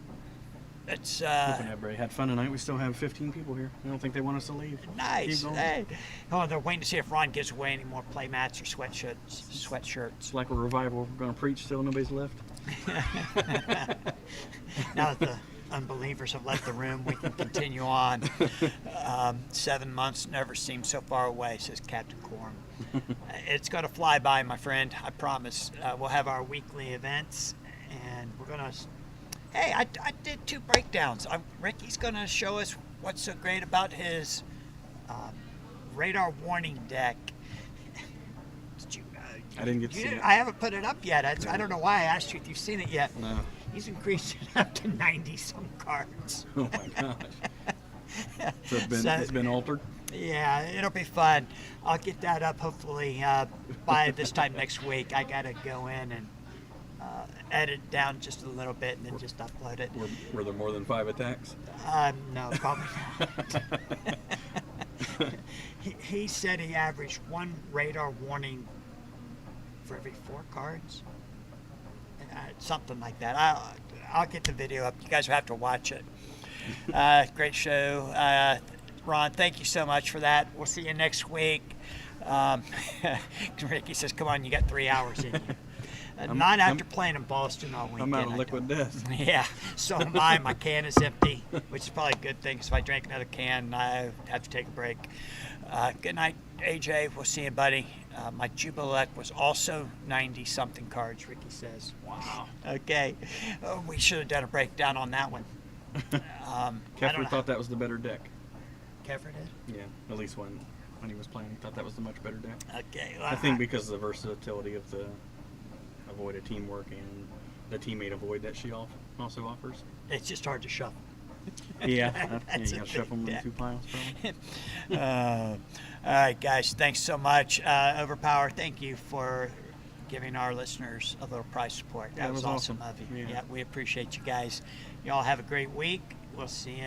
It's Hoping everybody had fun tonight. We still have 15 people here. I don't think they want us to leave. nice. Keep going. Hey. Oh, they're waiting to see if Ron gives away any more play mats or sweatshirts. It's like a revival. We're going to preach till nobody's left. Now that the unbelievers have left the room, we can continue on. 7 months never seemed so far away, says Captain Corum. It's going to fly by, my friend. I promise. We'll have our weekly events, and we're going to... Hey, I did 2 breakdowns. Ricky's going to show us what's so great about his radar warning deck. I didn't get to see it. I haven't put it up yet. I don't know why I asked you if you've seen it yet. No. He's increased it up to 90 some cards. Oh my gosh. So it's been altered. Yeah, it'll be fun. I'll get that up hopefully by this time next week. I gotta go in and edit down just a little bit and then just upload it. Were there more than 5 attacks? No, probably not. He said he averaged 1 radar warning for every 4 cards. Something like that. I'll get the video up. You guys will have to watch it. Great show. Ron, thank you so much for that. We'll see you next week. Ricky says, come on, you got 3 hours in you. Not after playing in Boston all weekend. I'm out of liquid death. Yeah, so am I. My can is empty, which is probably a good thing, because if I drank another can, I have to take a break. Good night, AJ. We'll see you, buddy. My Jubilee was also 90-something cards, Ricky says. Wow. Okay. We should have done a breakdown on that one. Keffer thought that was the better deck. Keffer did? Yeah, at least when he was playing, he thought that was the much better deck. Okay. I think because of the versatility of the avoid a teamwork and the teammate avoid that she also offers. It's just hard to shuffle. Yeah, That's you a got to shuffle them big in 2 piles probably. all right, guys. Thanks so much. Overpower, thank you for giving our listeners a little prize support. That was awesome of you. Yeah. Yeah, we appreciate you guys. You all have a great week. We'll see you